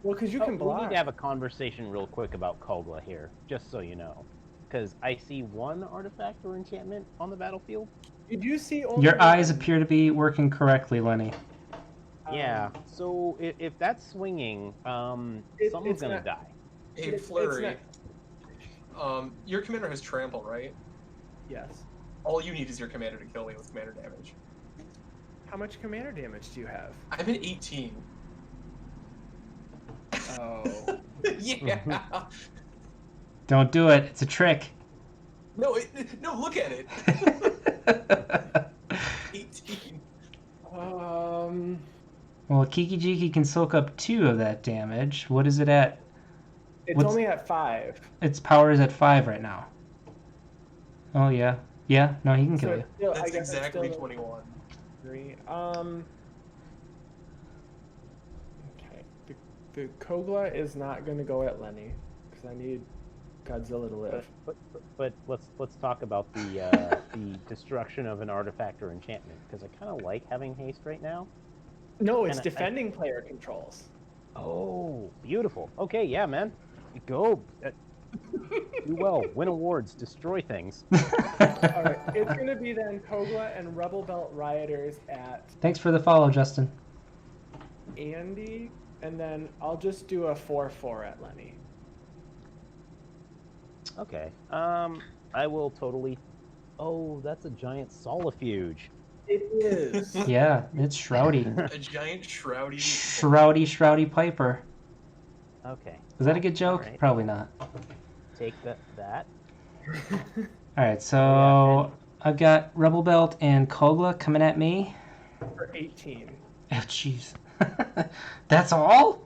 Speaker 5: Well, because you can block.
Speaker 4: We need to have a conversation real quick about Kogla here, just so you know, because I see one artifact or enchantment on the battlefield.
Speaker 5: Did you see only
Speaker 2: Your eyes
Speaker 5: one?
Speaker 2: appear to be working correctly, Lenny.
Speaker 4: Yeah. So if that's swinging, someone's gonna die.
Speaker 3: Hey, Flurry. Your commander has trample, right?
Speaker 5: Yes.
Speaker 3: All you need is your commander to kill me with commander damage.
Speaker 5: How much commander damage do you have?
Speaker 3: I'm at 18.
Speaker 5: Oh.
Speaker 3: Yeah.
Speaker 2: Don't do it. It's a trick.
Speaker 3: No, look at it. 18.
Speaker 2: Well, Kiki-Jiki can soak up 2 of that damage. What is it at?
Speaker 5: It's only at 5.
Speaker 2: Its power is at 5 right now. Oh, yeah. Yeah, no, he can kill you.
Speaker 5: Still,
Speaker 3: That's
Speaker 5: I guess it's
Speaker 3: exactly
Speaker 5: still
Speaker 3: 21.
Speaker 5: 3. Okay. The Kogla is not going to go at Lenny because I need Godzilla to live.
Speaker 4: But let's talk about the destruction of an artifact or enchantment, because I kind of like having haste right now.
Speaker 5: No, it's
Speaker 4: And
Speaker 5: defending player controls.
Speaker 4: Oh, beautiful. Okay, yeah, man. Go. Do well. Win awards. Destroy things.
Speaker 5: All right, it's going to be then Kogla and Rebel Belt Rioters at
Speaker 2: Thanks for the follow, Justin.
Speaker 5: Andy, and then I'll just do a 4/4 at Lenny.
Speaker 4: Okay. I will totally. Oh, that's a giant solifuge.
Speaker 5: It is.
Speaker 2: Yeah, it's Shroudy.
Speaker 3: A giant shroudy.
Speaker 2: Shroudy Piper.
Speaker 4: Okay.
Speaker 2: Was that a good joke?
Speaker 4: Alright.
Speaker 2: Probably not.
Speaker 4: Take that.
Speaker 2: Alright, so I've got Rebel Belt and Kogla coming at me.
Speaker 5: For 18.
Speaker 2: Oh, jeez. That's all?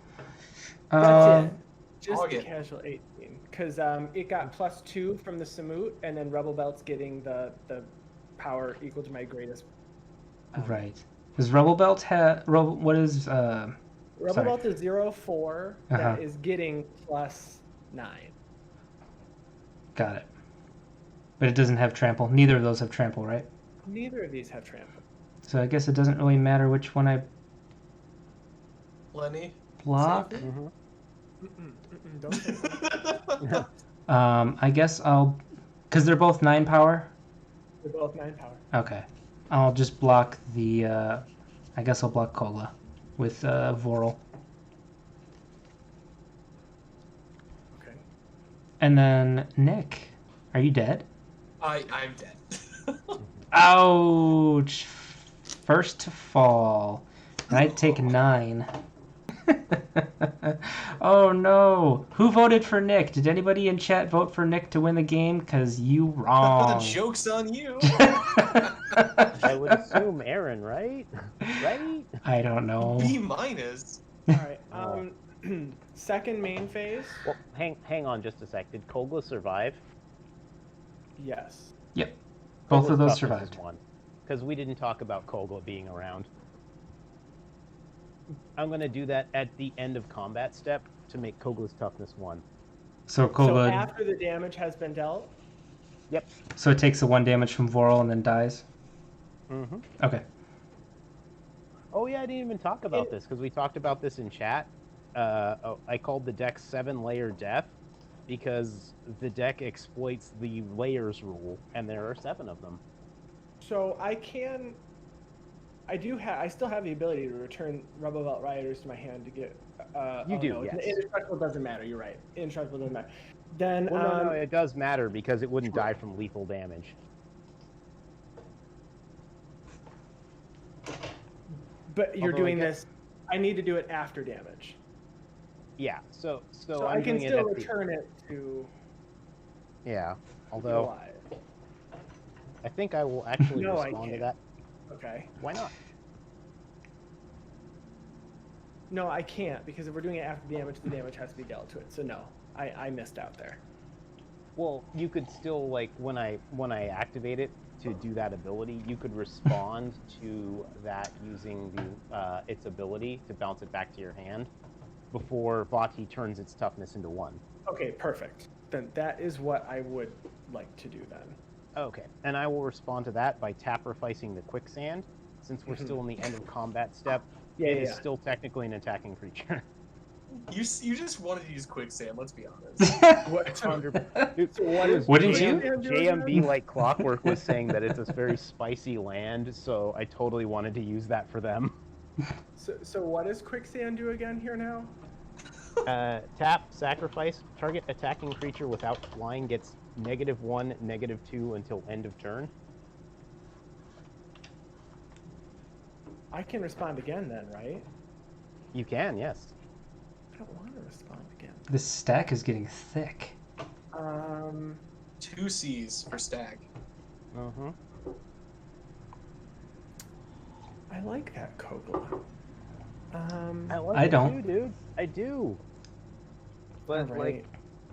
Speaker 5: That's it. Just
Speaker 3: I'll get-
Speaker 5: casual 18. Because it got +2 from the Samut, and then Rebel Belt's getting the power equal to my greatest.
Speaker 2: Right. Does Rebel Belt have... What is...
Speaker 5: Rebel
Speaker 2: sorry.
Speaker 5: Belt is 0/4 that is getting +9.
Speaker 2: Got it. But it doesn't have trample. Neither of those have trample, right?
Speaker 5: Neither of these have trample.
Speaker 2: So I guess it doesn't really matter which one I
Speaker 3: Lenny.
Speaker 2: block.
Speaker 3: Save
Speaker 4: Mm-hmm.
Speaker 5: Don't say that.
Speaker 2: I guess I'll... Because they're both 9 power?
Speaker 5: They're both 9 power.
Speaker 2: Okay. I'll just block the... I guess I'll block Kogla with Vorl.
Speaker 5: Okay.
Speaker 2: And then Nick, are you dead?
Speaker 3: I'm dead.
Speaker 2: Ouch! First to fall. And I take 9. Oh no! Who voted for Nick? Did anybody in chat vote for Nick to win the game? Cause you wrong.
Speaker 3: The joke's on you.
Speaker 4: I would assume Aaron, right? Right?
Speaker 2: I don't know.
Speaker 3: B-.
Speaker 5: All right. Second main phase.
Speaker 4: Well, hang on just a sec. Did Kogla survive?
Speaker 5: Yes.
Speaker 2: Yep. Both of those
Speaker 4: Kogla's toughness
Speaker 2: survived.
Speaker 4: is 1. Because we didn't talk about Kogla being around. I'm going to do that at the end of combat step to make Kogla's toughness 1.
Speaker 2: So
Speaker 5: So
Speaker 2: Kogla.
Speaker 5: after the damage has been dealt.
Speaker 4: Yep.
Speaker 2: So it takes the 1 damage from Vorl and then dies?
Speaker 4: Mm-hmm.
Speaker 2: Okay.
Speaker 4: Oh yeah, I didn't even talk about this because we talked about this in chat. I called the deck 7-layer death because the deck exploits the layers rule, and there are 7 of them.
Speaker 5: So I still have the ability to return Rebel Belt Riders to my hand to get.
Speaker 4: You do, yes.
Speaker 5: Indestructible doesn't matter. You're right. Indestructible doesn't matter. Then
Speaker 4: Well, no, it does matter because it wouldn't die from lethal damage.
Speaker 5: But you're
Speaker 4: Although
Speaker 5: doing this. I need to do it after damage.
Speaker 4: Yeah. So
Speaker 5: I
Speaker 4: I'm
Speaker 5: can
Speaker 4: doing
Speaker 5: still
Speaker 4: it at
Speaker 5: return it to.
Speaker 4: Yeah.
Speaker 5: be
Speaker 4: Although
Speaker 5: alive.
Speaker 4: I think I will actually
Speaker 5: No, I
Speaker 4: respond to
Speaker 5: can't.
Speaker 4: that.
Speaker 5: Okay.
Speaker 4: Why not?
Speaker 5: No, I can't because if we're doing it after damage, the damage has to be dealt to it. So no, I missed out there.
Speaker 4: Well, you could still like when I activate it to do that ability, you could respond to that using the its ability to bounce it back to your hand before Vhati turns its toughness into 1.
Speaker 5: Okay, perfect. Then that is what I would like to do then.
Speaker 4: Okay, and I will respond to that by taprifying the quicksand. Since we're still in the end of combat step, it is still technically an attacking creature.
Speaker 3: You just wanted to use quicksand. Let's be honest.
Speaker 2: Wouldn't you?
Speaker 4: JMB like clockwork was saying that it's a very spicy land, so I totally wanted to use that for them.
Speaker 5: So what does quicksand do again here now?
Speaker 4: Tap, sacrifice, target attacking creature without flying gets -1, -2 until end of turn.
Speaker 5: I can respond again then, right?
Speaker 4: You can, yes.
Speaker 5: I don't want to respond again.
Speaker 2: This stack is getting thick.
Speaker 3: 2 C's for stag.
Speaker 4: Mm-hmm.
Speaker 5: I like that Kogla.
Speaker 4: I like
Speaker 2: I
Speaker 4: it
Speaker 2: don't.
Speaker 4: too, dude. I do. But
Speaker 5: Alright.
Speaker 4: like,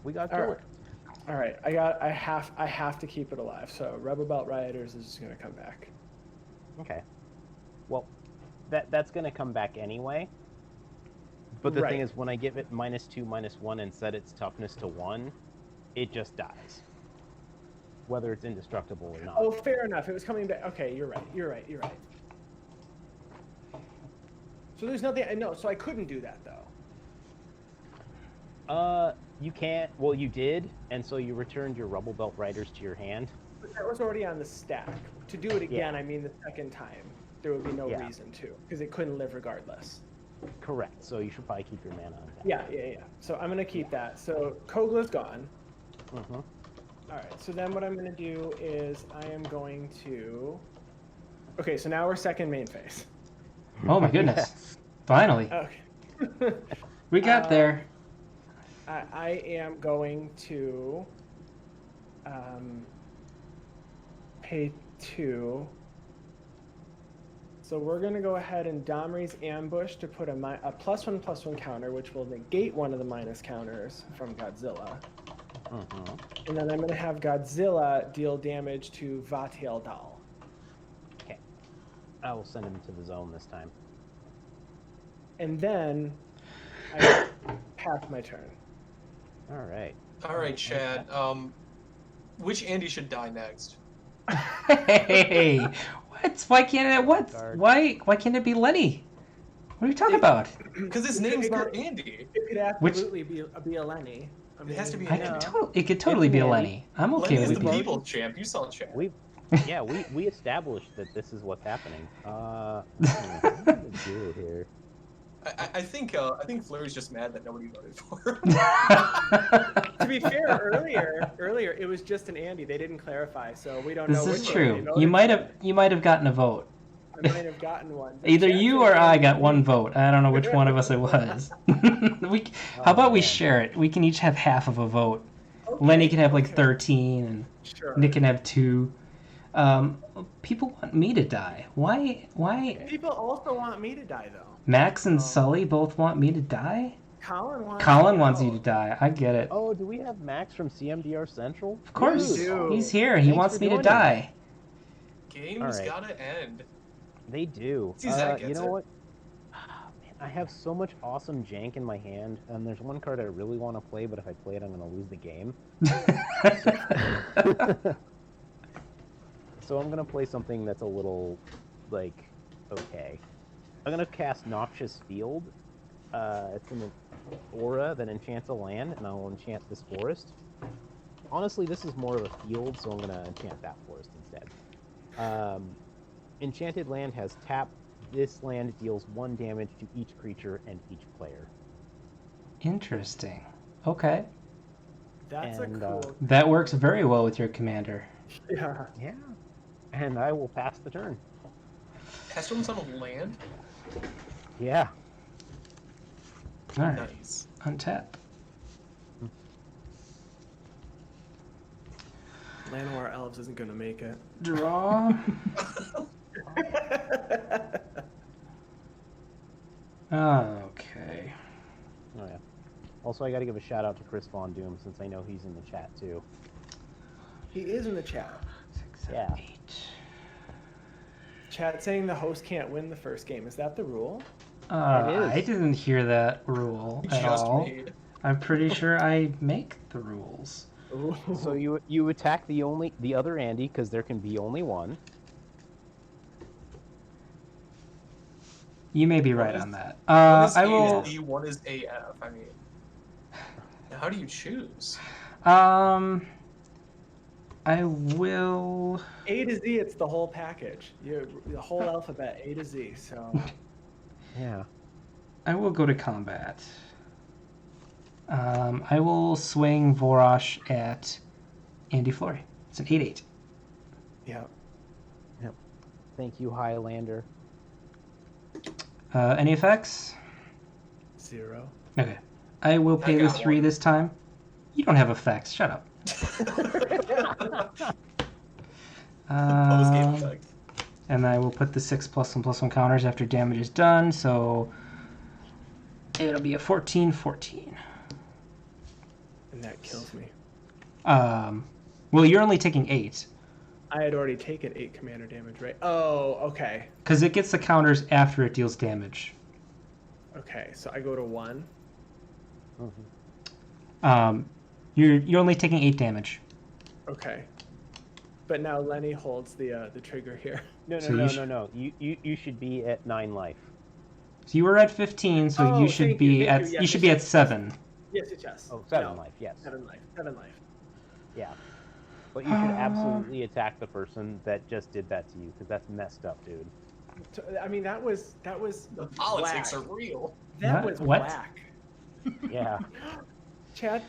Speaker 4: we got to kill it.
Speaker 5: All right, I have to keep it alive. So Rebel Belt Rioters is just gonna come back.
Speaker 4: Okay. Well, that's gonna come back anyway. But the thing is, when I give it -2, -1, and set its toughness to 1, it just dies. Whether it's indestructible or not.
Speaker 5: Oh, fair enough. It was coming back. Okay, you're right. So there's nothing. No, so I couldn't do that though.
Speaker 4: You can't. Well, you did, and so you returned your Rebel Belt Riders to your hand.
Speaker 5: But that was already on the stack. To do it again, I mean the second time, there would be no reason to, because it couldn't live regardless.
Speaker 4: Correct. So you should probably keep your mana on that.
Speaker 5: Yeah. So I'm gonna keep that. So Kogla's gone.
Speaker 4: Mm-hmm.
Speaker 5: All right. So then what I'm gonna do is I am going to. Okay. So now we're second main phase.
Speaker 2: Oh my goodness.
Speaker 4: Yes.
Speaker 2: Finally.
Speaker 5: Okay.
Speaker 2: We got there.
Speaker 5: I am going to pay 2. So we're going to go ahead and Domri's Ambush to put a +1/+1 counter, which will negate one of the minus counters from Godzilla.
Speaker 4: Mm-hmm.
Speaker 5: And then I'm going to have Godzilla deal damage to Vhati il-Dahl.
Speaker 4: Okay. I will send him to the zone this time.
Speaker 5: And then I pass my turn.
Speaker 4: All right.
Speaker 3: All right, Chad. Which Andy should die next?
Speaker 2: Hey, what? Why can't it? What? Why can't it be Lenny? What are you talking about?
Speaker 3: Because his name's not Andy.
Speaker 5: It could absolutely be a Lenny. I mean,
Speaker 3: It has to be
Speaker 2: I
Speaker 3: Andy.
Speaker 2: could it could totally be a Lenny. I'm okay
Speaker 3: Lenny is
Speaker 2: with
Speaker 3: the
Speaker 2: it.
Speaker 3: people champ. You saw Chad.
Speaker 4: We established that this is what's happening. What am I gonna do here?
Speaker 3: I think Flurry's just mad that nobody voted for him.
Speaker 5: To be fair, earlier it was just an Andy. They didn't clarify, so we don't know.
Speaker 2: This is
Speaker 5: which
Speaker 2: true.
Speaker 5: one they
Speaker 2: You
Speaker 5: voted
Speaker 2: might have gotten a vote.
Speaker 5: for. I might have gotten one.
Speaker 2: Either you or I got one vote. I don't know which one of us it was. How about we share it? We can each have half of a vote.
Speaker 5: Okay,
Speaker 2: Lenny can have like
Speaker 5: okay.
Speaker 2: 13, and
Speaker 5: Sure.
Speaker 2: Nick can have 2. People want me to die. Why?
Speaker 5: People also want me to die, though.
Speaker 2: Max and Sully both want me to die?
Speaker 5: Colin
Speaker 2: wants you to die. I get it.
Speaker 4: Oh, do we have Max from CMDR Central?
Speaker 2: Of course.
Speaker 5: do.
Speaker 2: He's here. He
Speaker 4: Thanks
Speaker 2: wants
Speaker 4: for
Speaker 2: me to
Speaker 4: joining.
Speaker 2: die.
Speaker 3: Game's
Speaker 4: All right.
Speaker 3: gotta end.
Speaker 4: They do.
Speaker 3: See, Zach
Speaker 4: You
Speaker 3: gets
Speaker 4: know
Speaker 3: it.
Speaker 4: what? Man, I have so much awesome jank in my hand, and there's one card I really want to play, but if I play it, I'm going to lose the game. So I'm gonna play something that's a little, like, okay. I'm gonna cast Noxious Field. It's an aura that enchants a land, and I'll enchant this forest. Honestly, this is more of a field, so I'm gonna enchant that forest instead. Enchanted land has tap. This land deals 1 damage to each creature and each player.
Speaker 2: Interesting. Okay.
Speaker 5: That's
Speaker 4: And,
Speaker 5: a cool.
Speaker 2: That works very well with your commander.
Speaker 5: Yeah.
Speaker 4: Yeah. And I will pass the turn.
Speaker 3: Pestilence on a land?
Speaker 4: Yeah.
Speaker 2: All right.
Speaker 3: Nice.
Speaker 2: Untap.
Speaker 5: Llanowar Elves isn't gonna make it.
Speaker 2: Draw. Okay.
Speaker 4: Oh, yeah. Also, I gotta give a shout out to Chris Von Doom, since I know he's in the chat, too.
Speaker 5: He is in the chat.
Speaker 2: 6, 7,
Speaker 4: Yeah.
Speaker 2: 8.
Speaker 5: Chat saying the host can't win the first game. Is that the rule?
Speaker 4: It is.
Speaker 2: I didn't hear that rule at
Speaker 3: Just
Speaker 2: all.
Speaker 3: made.
Speaker 2: I'm pretty sure I make the rules.
Speaker 4: So you attack the other Andy, because there can be only one.
Speaker 2: You may be right on that.
Speaker 3: One is
Speaker 2: I
Speaker 3: A
Speaker 2: will.
Speaker 3: is D, one is AF. I mean, how do you choose?
Speaker 2: I will.
Speaker 5: A to Z, it's the whole package. The whole alphabet, A to Z. So
Speaker 4: Yeah.
Speaker 2: I will go to combat. I will swing Vorosh at Andy Flory. It's an 8/8.
Speaker 5: yeah.
Speaker 4: Thank you, Highlander.
Speaker 2: Any effects?
Speaker 5: 0.
Speaker 2: Okay. I will pay
Speaker 3: I
Speaker 2: the
Speaker 3: got
Speaker 2: 3
Speaker 3: one.
Speaker 2: this time. You don't have effects. Shut up.
Speaker 3: Post-game
Speaker 2: Um,
Speaker 3: effect.
Speaker 2: And I will put the 6+1/+1 counters after damage is done, so it'll be a 14/14.
Speaker 5: And that kills me.
Speaker 2: Well, you're only taking 8,
Speaker 5: I had already taken 8 commander damage, right? Oh, okay.
Speaker 2: because it gets the counters after it deals damage.
Speaker 5: Okay, so I go to 1.
Speaker 2: You're only taking 8 damage.
Speaker 5: Okay. But now Lenny holds the trigger here.
Speaker 4: No. You should be at 9 life.
Speaker 2: So you were at 15, so
Speaker 5: Oh,
Speaker 2: you should
Speaker 5: thank you,
Speaker 2: be
Speaker 5: thank
Speaker 2: at
Speaker 5: you, yes,
Speaker 2: you should
Speaker 5: yes,
Speaker 2: be at
Speaker 5: yes.
Speaker 2: 7.
Speaker 5: Yes.
Speaker 4: Oh, 7
Speaker 5: No,
Speaker 4: life, yes.
Speaker 5: 7 life. 7 life.
Speaker 4: Yeah. But you should absolutely attack the person that just did that to you, because that's messed up, dude.
Speaker 5: I mean, that was
Speaker 3: The politics
Speaker 5: whack.
Speaker 3: are real.
Speaker 5: That
Speaker 2: What?
Speaker 5: was
Speaker 2: What?
Speaker 5: whack.
Speaker 4: Yeah.
Speaker 5: Chat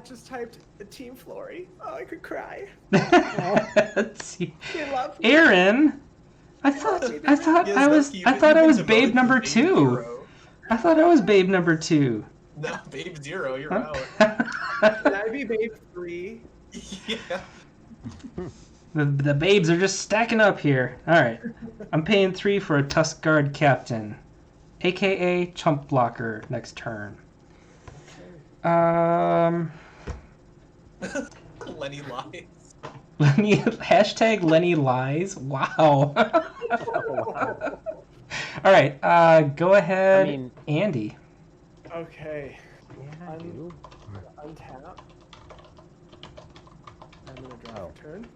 Speaker 5: just typed Team Flory. Oh, I could cry.
Speaker 2: Let's see.
Speaker 5: They love me.
Speaker 2: Aaron, I thought
Speaker 3: Yes,
Speaker 2: I was
Speaker 3: Zupke,
Speaker 2: I
Speaker 3: you've
Speaker 2: thought I
Speaker 3: been
Speaker 2: was
Speaker 3: demoted
Speaker 2: babe
Speaker 3: to
Speaker 2: number
Speaker 3: Babe
Speaker 2: 2.
Speaker 3: Zero.
Speaker 2: I thought I was babe number 2.
Speaker 3: No, Babe 0, you're out.
Speaker 5: Can I be Babe 3?
Speaker 3: Yeah.
Speaker 2: The babes are just stacking up here. All right, I'm paying 3 for a Tusk Guard Captain, aka Chump Blocker. Next turn.
Speaker 3: Lenny lies.
Speaker 2: Lenny #Lenny lies. Wow. All right, go ahead,
Speaker 4: I mean-
Speaker 2: Andy.
Speaker 5: Okay.
Speaker 4: Yeah, dude.
Speaker 5: Untap. I'm gonna draw
Speaker 4: Oh.
Speaker 5: a turn.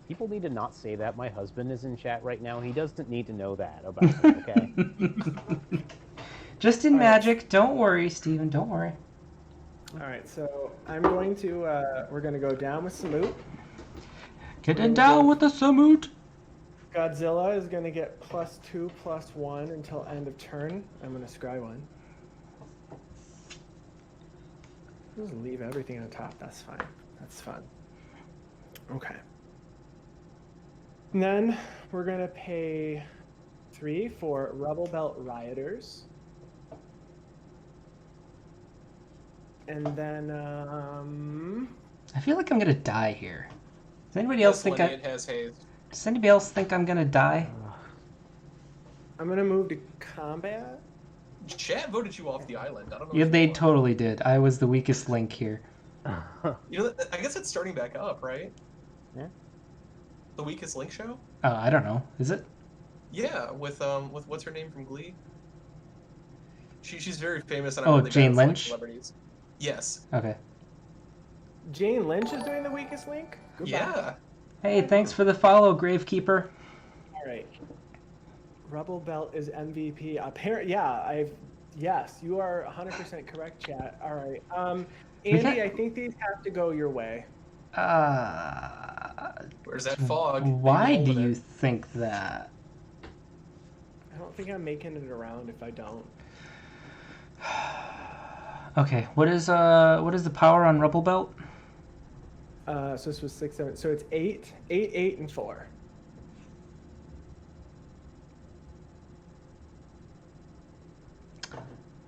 Speaker 4: People need to not say that. My husband is in chat right now. He doesn't need to know that about me, okay?
Speaker 2: Just in
Speaker 5: All right.
Speaker 2: Magic. Don't worry, Steven. Don't worry.
Speaker 5: All right, so I'm going to. We're gonna go down with Samut.
Speaker 2: Get it down with the Samut.
Speaker 5: Godzilla is gonna get +2/+1 until end of turn. I'm gonna scry 1. Just leave everything on top. That's fine. That's fun. Okay. And then we're gonna pay 3 for Rebel Belt Rioters. And then
Speaker 2: I feel like I'm gonna die here. Does anybody else think
Speaker 3: Lenny, it has haste.
Speaker 2: Does anybody else think I'm gonna die?
Speaker 5: I'm gonna move to combat.
Speaker 3: Chat voted you off the island. I don't know.
Speaker 2: Yeah,
Speaker 3: if
Speaker 2: they
Speaker 3: you won.
Speaker 2: totally did. I was the weakest link here.
Speaker 3: You know, I guess it's starting back up, right?
Speaker 4: Yeah.
Speaker 3: The weakest link show?
Speaker 2: I don't know. Is it?
Speaker 3: Yeah, with what's her name from Glee? She's very famous and
Speaker 2: Oh,
Speaker 3: I'm really
Speaker 2: Jane
Speaker 3: bad with, like,
Speaker 2: Lynch?
Speaker 3: celebrities. Yes.
Speaker 2: Okay.
Speaker 5: Jane Lynch is doing the weakest link? Goodbye.
Speaker 3: Yeah.
Speaker 2: Hey, thanks for the follow, Gravekeeper.
Speaker 5: All right. Rebel Belt is MVP. Yes, you are 100% correct, chat. All right. Andy, I think these have to go your way.
Speaker 3: Where's that fog?
Speaker 2: Why
Speaker 3: Maybe
Speaker 2: do
Speaker 3: over
Speaker 2: you
Speaker 3: there.
Speaker 2: think that?
Speaker 5: I don't think I'm making it around if I don't.
Speaker 2: Okay, what is the power on Rebel Belt?
Speaker 5: So this was 6, 7. So it's 8, 8, 8, and 4.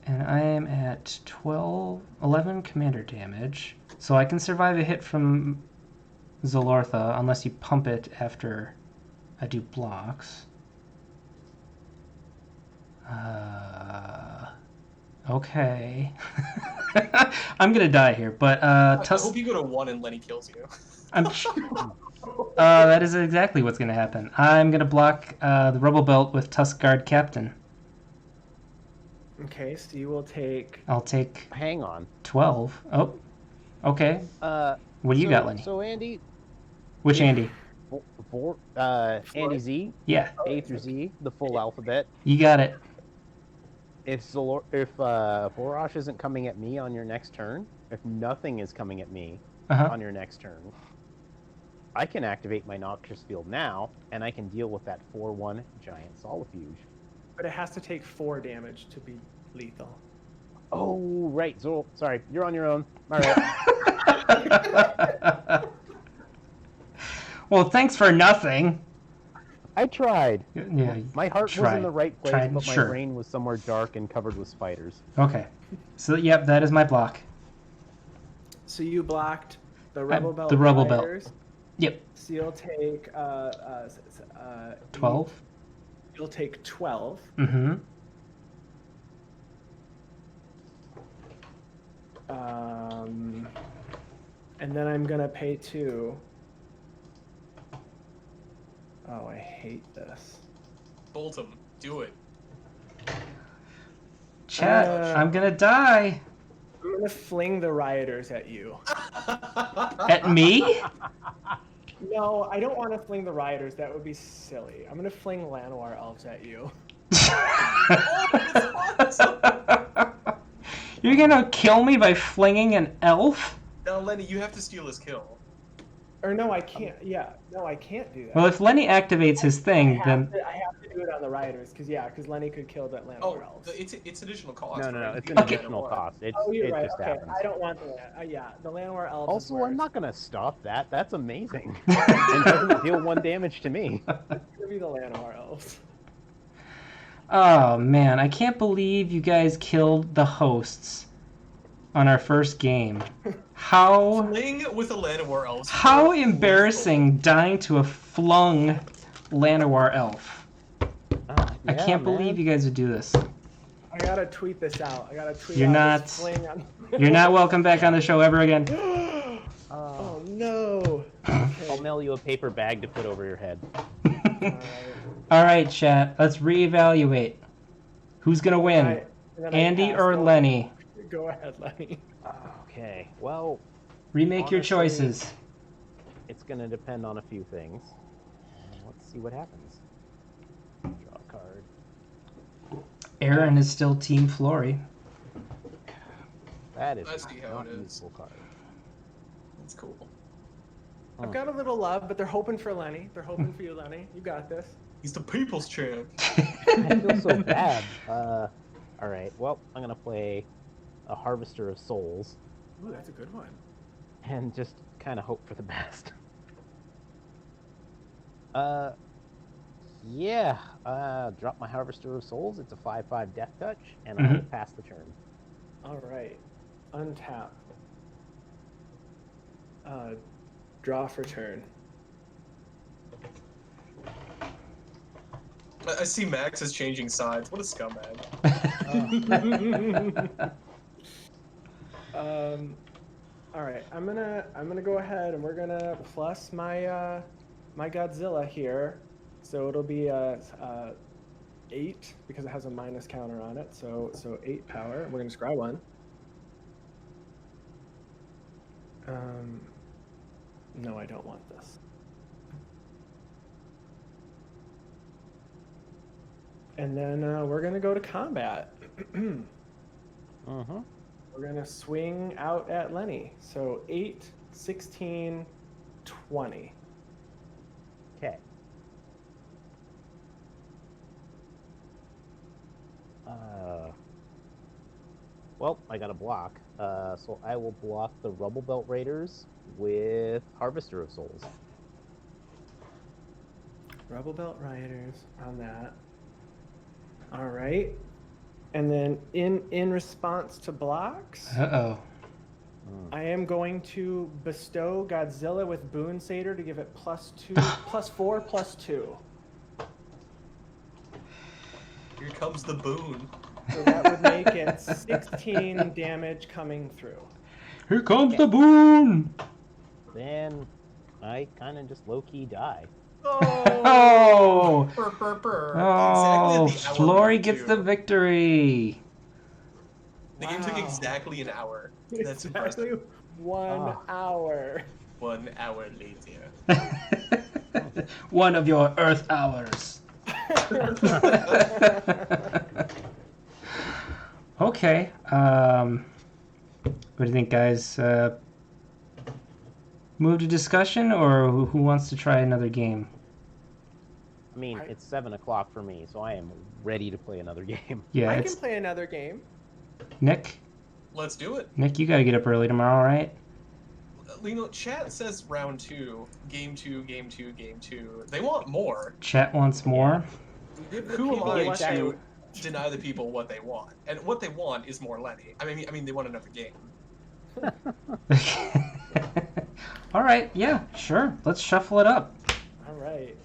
Speaker 2: And I am at 11 commander damage. So I can survive a hit from Zilortha unless you pump it after I do blocks. Okay. I'm gonna die here, but
Speaker 3: I hope you go to 1 and Lenny kills you.
Speaker 2: that is exactly what's gonna happen. I'm gonna block the Rebel Belt with Tuskguard Captain.
Speaker 5: Okay, so you will take...
Speaker 2: I'll take
Speaker 4: Hang on.
Speaker 2: 12. Oh, okay. What do you got, Lenny?
Speaker 4: So Andy,
Speaker 2: Which Andy?
Speaker 4: Andy Z,
Speaker 2: Yeah,
Speaker 4: A through Z, the full alphabet.
Speaker 2: you got it.
Speaker 4: If Vorosh isn't coming at me on your next turn, if nothing is coming at me on your next turn, I can activate my Noxious Field now, and I can deal with that 4/1 giant Solifuge.
Speaker 5: But it has to take 4 damage to be lethal.
Speaker 4: Oh, right. So, sorry, you're on your own. All right.
Speaker 2: Well, thanks for nothing.
Speaker 4: I tried.
Speaker 2: Yeah,
Speaker 4: My heart was
Speaker 2: tried.
Speaker 4: in the right place,
Speaker 2: Tried,
Speaker 4: but my
Speaker 2: sure.
Speaker 4: brain was somewhere dark and covered with spiders.
Speaker 2: Okay. So, yep, that is my block.
Speaker 5: So you blocked the Rebel Belt.
Speaker 2: the Rebel Belt.
Speaker 5: Riders.
Speaker 2: Yep.
Speaker 5: So you'll take
Speaker 2: 12.
Speaker 5: You'll take 12.
Speaker 2: Mm-hmm.
Speaker 5: And then I'm gonna pay 2. Oh, I hate this.
Speaker 3: Bolt him. Do it.
Speaker 2: Chat, I'm gonna die.
Speaker 5: I'm gonna fling the rioters at you.
Speaker 2: At me?
Speaker 5: No, I don't want to fling the rioters. That would be silly. I'm gonna fling Llanowar elves at you.
Speaker 2: You're gonna kill me by flinging an elf?
Speaker 3: Now, Lenny, you have to steal his kill.
Speaker 5: Or no, I can't. Yeah, no, I can't do that.
Speaker 2: Well, if Lenny activates his thing, then...
Speaker 5: I have to do it on the rioters, because Lenny could kill that Llanowar elves.
Speaker 3: It's additional cost.
Speaker 4: No,
Speaker 3: right?
Speaker 4: it's
Speaker 3: You
Speaker 4: an
Speaker 3: can get
Speaker 4: additional
Speaker 3: more.
Speaker 4: cost. It
Speaker 5: You're right.
Speaker 4: just
Speaker 5: Okay,
Speaker 4: happens.
Speaker 5: I don't want the the Llanowar elves. is
Speaker 4: Also,
Speaker 5: worse.
Speaker 4: I'm not gonna stop that. That's amazing. And doesn't deal 1 damage to me.
Speaker 5: It's gonna be the Llanowar elves.
Speaker 2: Oh, man, I can't believe you guys killed the hosts on our first game. How...
Speaker 3: Fling with a Llanowar elf.
Speaker 2: How embarrassing dying to a flung Llanowar elf. I can't believe you guys would do this.
Speaker 5: I gotta tweet this out. I gotta tweet
Speaker 2: You're
Speaker 5: out
Speaker 2: not...
Speaker 5: this fling on...
Speaker 2: You're not welcome back on the show ever again.
Speaker 5: Oh no.
Speaker 4: I'll mail you a paper bag to put over your head.
Speaker 2: Alright, chat. Let's reevaluate. Who's gonna win? Andy or Lenny?
Speaker 5: Go ahead, Lenny.
Speaker 4: Okay, well...
Speaker 2: Remake your
Speaker 4: honestly,
Speaker 2: choices.
Speaker 4: It's gonna depend on a few things. Let's see what happens. Draw a card.
Speaker 2: Aaron is still Team Flory.
Speaker 4: That is
Speaker 3: I see how
Speaker 4: not
Speaker 3: it
Speaker 4: a
Speaker 3: is.
Speaker 4: useful card.
Speaker 3: That's cool.
Speaker 5: I've got a little love, but they're hoping for Lenny. They're hoping for you, Lenny. You got this.
Speaker 3: He's the people's champ.
Speaker 4: I feel so bad. Alright, well, I'm gonna play a Harvester of Souls
Speaker 5: Ooh, that's a good one.
Speaker 4: and just kind of hope for the best. Yeah, drop my Harvester of Souls. It's a 5/5 Death Touch, and I'm gonna pass the turn.
Speaker 5: All right. Untap. Draw for turn.
Speaker 3: I see Max is changing sides. What a scumbag.
Speaker 5: All right. I'm gonna go ahead and we're gonna plus my my Godzilla here, so it'll be 8 because it has a minus counter on it. So 8 power. We're gonna scry 1. No, I don't want this. And then we're going to go to combat.
Speaker 4: Mm-hmm.
Speaker 5: We're going to swing out at Lenny. So 8, 16, 20.
Speaker 4: Okay. Well, I got a block. So I will block the Rubble Belt Raiders with Harvester of Souls.
Speaker 5: Rubble Belt Riders on that. All right. And then in response to blocks,
Speaker 2: Uh-oh.
Speaker 5: I am going to bestow Godzilla with Boon Satyr to give it +2, +4, +2.
Speaker 3: Here comes the boon.
Speaker 5: So that would make it 16 damage coming through.
Speaker 2: Here comes the boon!
Speaker 4: Then I kind of just low-key die.
Speaker 2: Oh!
Speaker 3: Burr, burr, burr.
Speaker 2: Oh,
Speaker 3: Exactly at the hour
Speaker 2: Flory
Speaker 3: mark,
Speaker 2: gets
Speaker 3: too.
Speaker 2: the victory!
Speaker 3: The game took
Speaker 5: Wow.
Speaker 3: exactly an hour. That's
Speaker 5: Exactly
Speaker 3: impressive.
Speaker 5: 1 hour.
Speaker 3: 1 hour later.
Speaker 2: 1 of your Earth hours. Okay. What do you think, guys? Move to discussion, or who wants to try another game?
Speaker 4: I mean, it's 7 o'clock for me, so I am ready to play another game.
Speaker 2: Yeah,
Speaker 5: I
Speaker 2: it's
Speaker 5: can play another game.
Speaker 2: Nick.
Speaker 3: Let's do it.
Speaker 2: Nick, you gotta get up early tomorrow, right?
Speaker 3: You know, chat says round 2, game 2, game 2, game 2. They want more.
Speaker 2: Chat wants more.
Speaker 5: Give the
Speaker 3: Who am
Speaker 5: people
Speaker 3: I
Speaker 5: what they-
Speaker 3: to deny the people what they want? And what they want is more Lenny. I mean, they want another game.
Speaker 2: All right, yeah, sure. Let's shuffle it up.
Speaker 5: All right.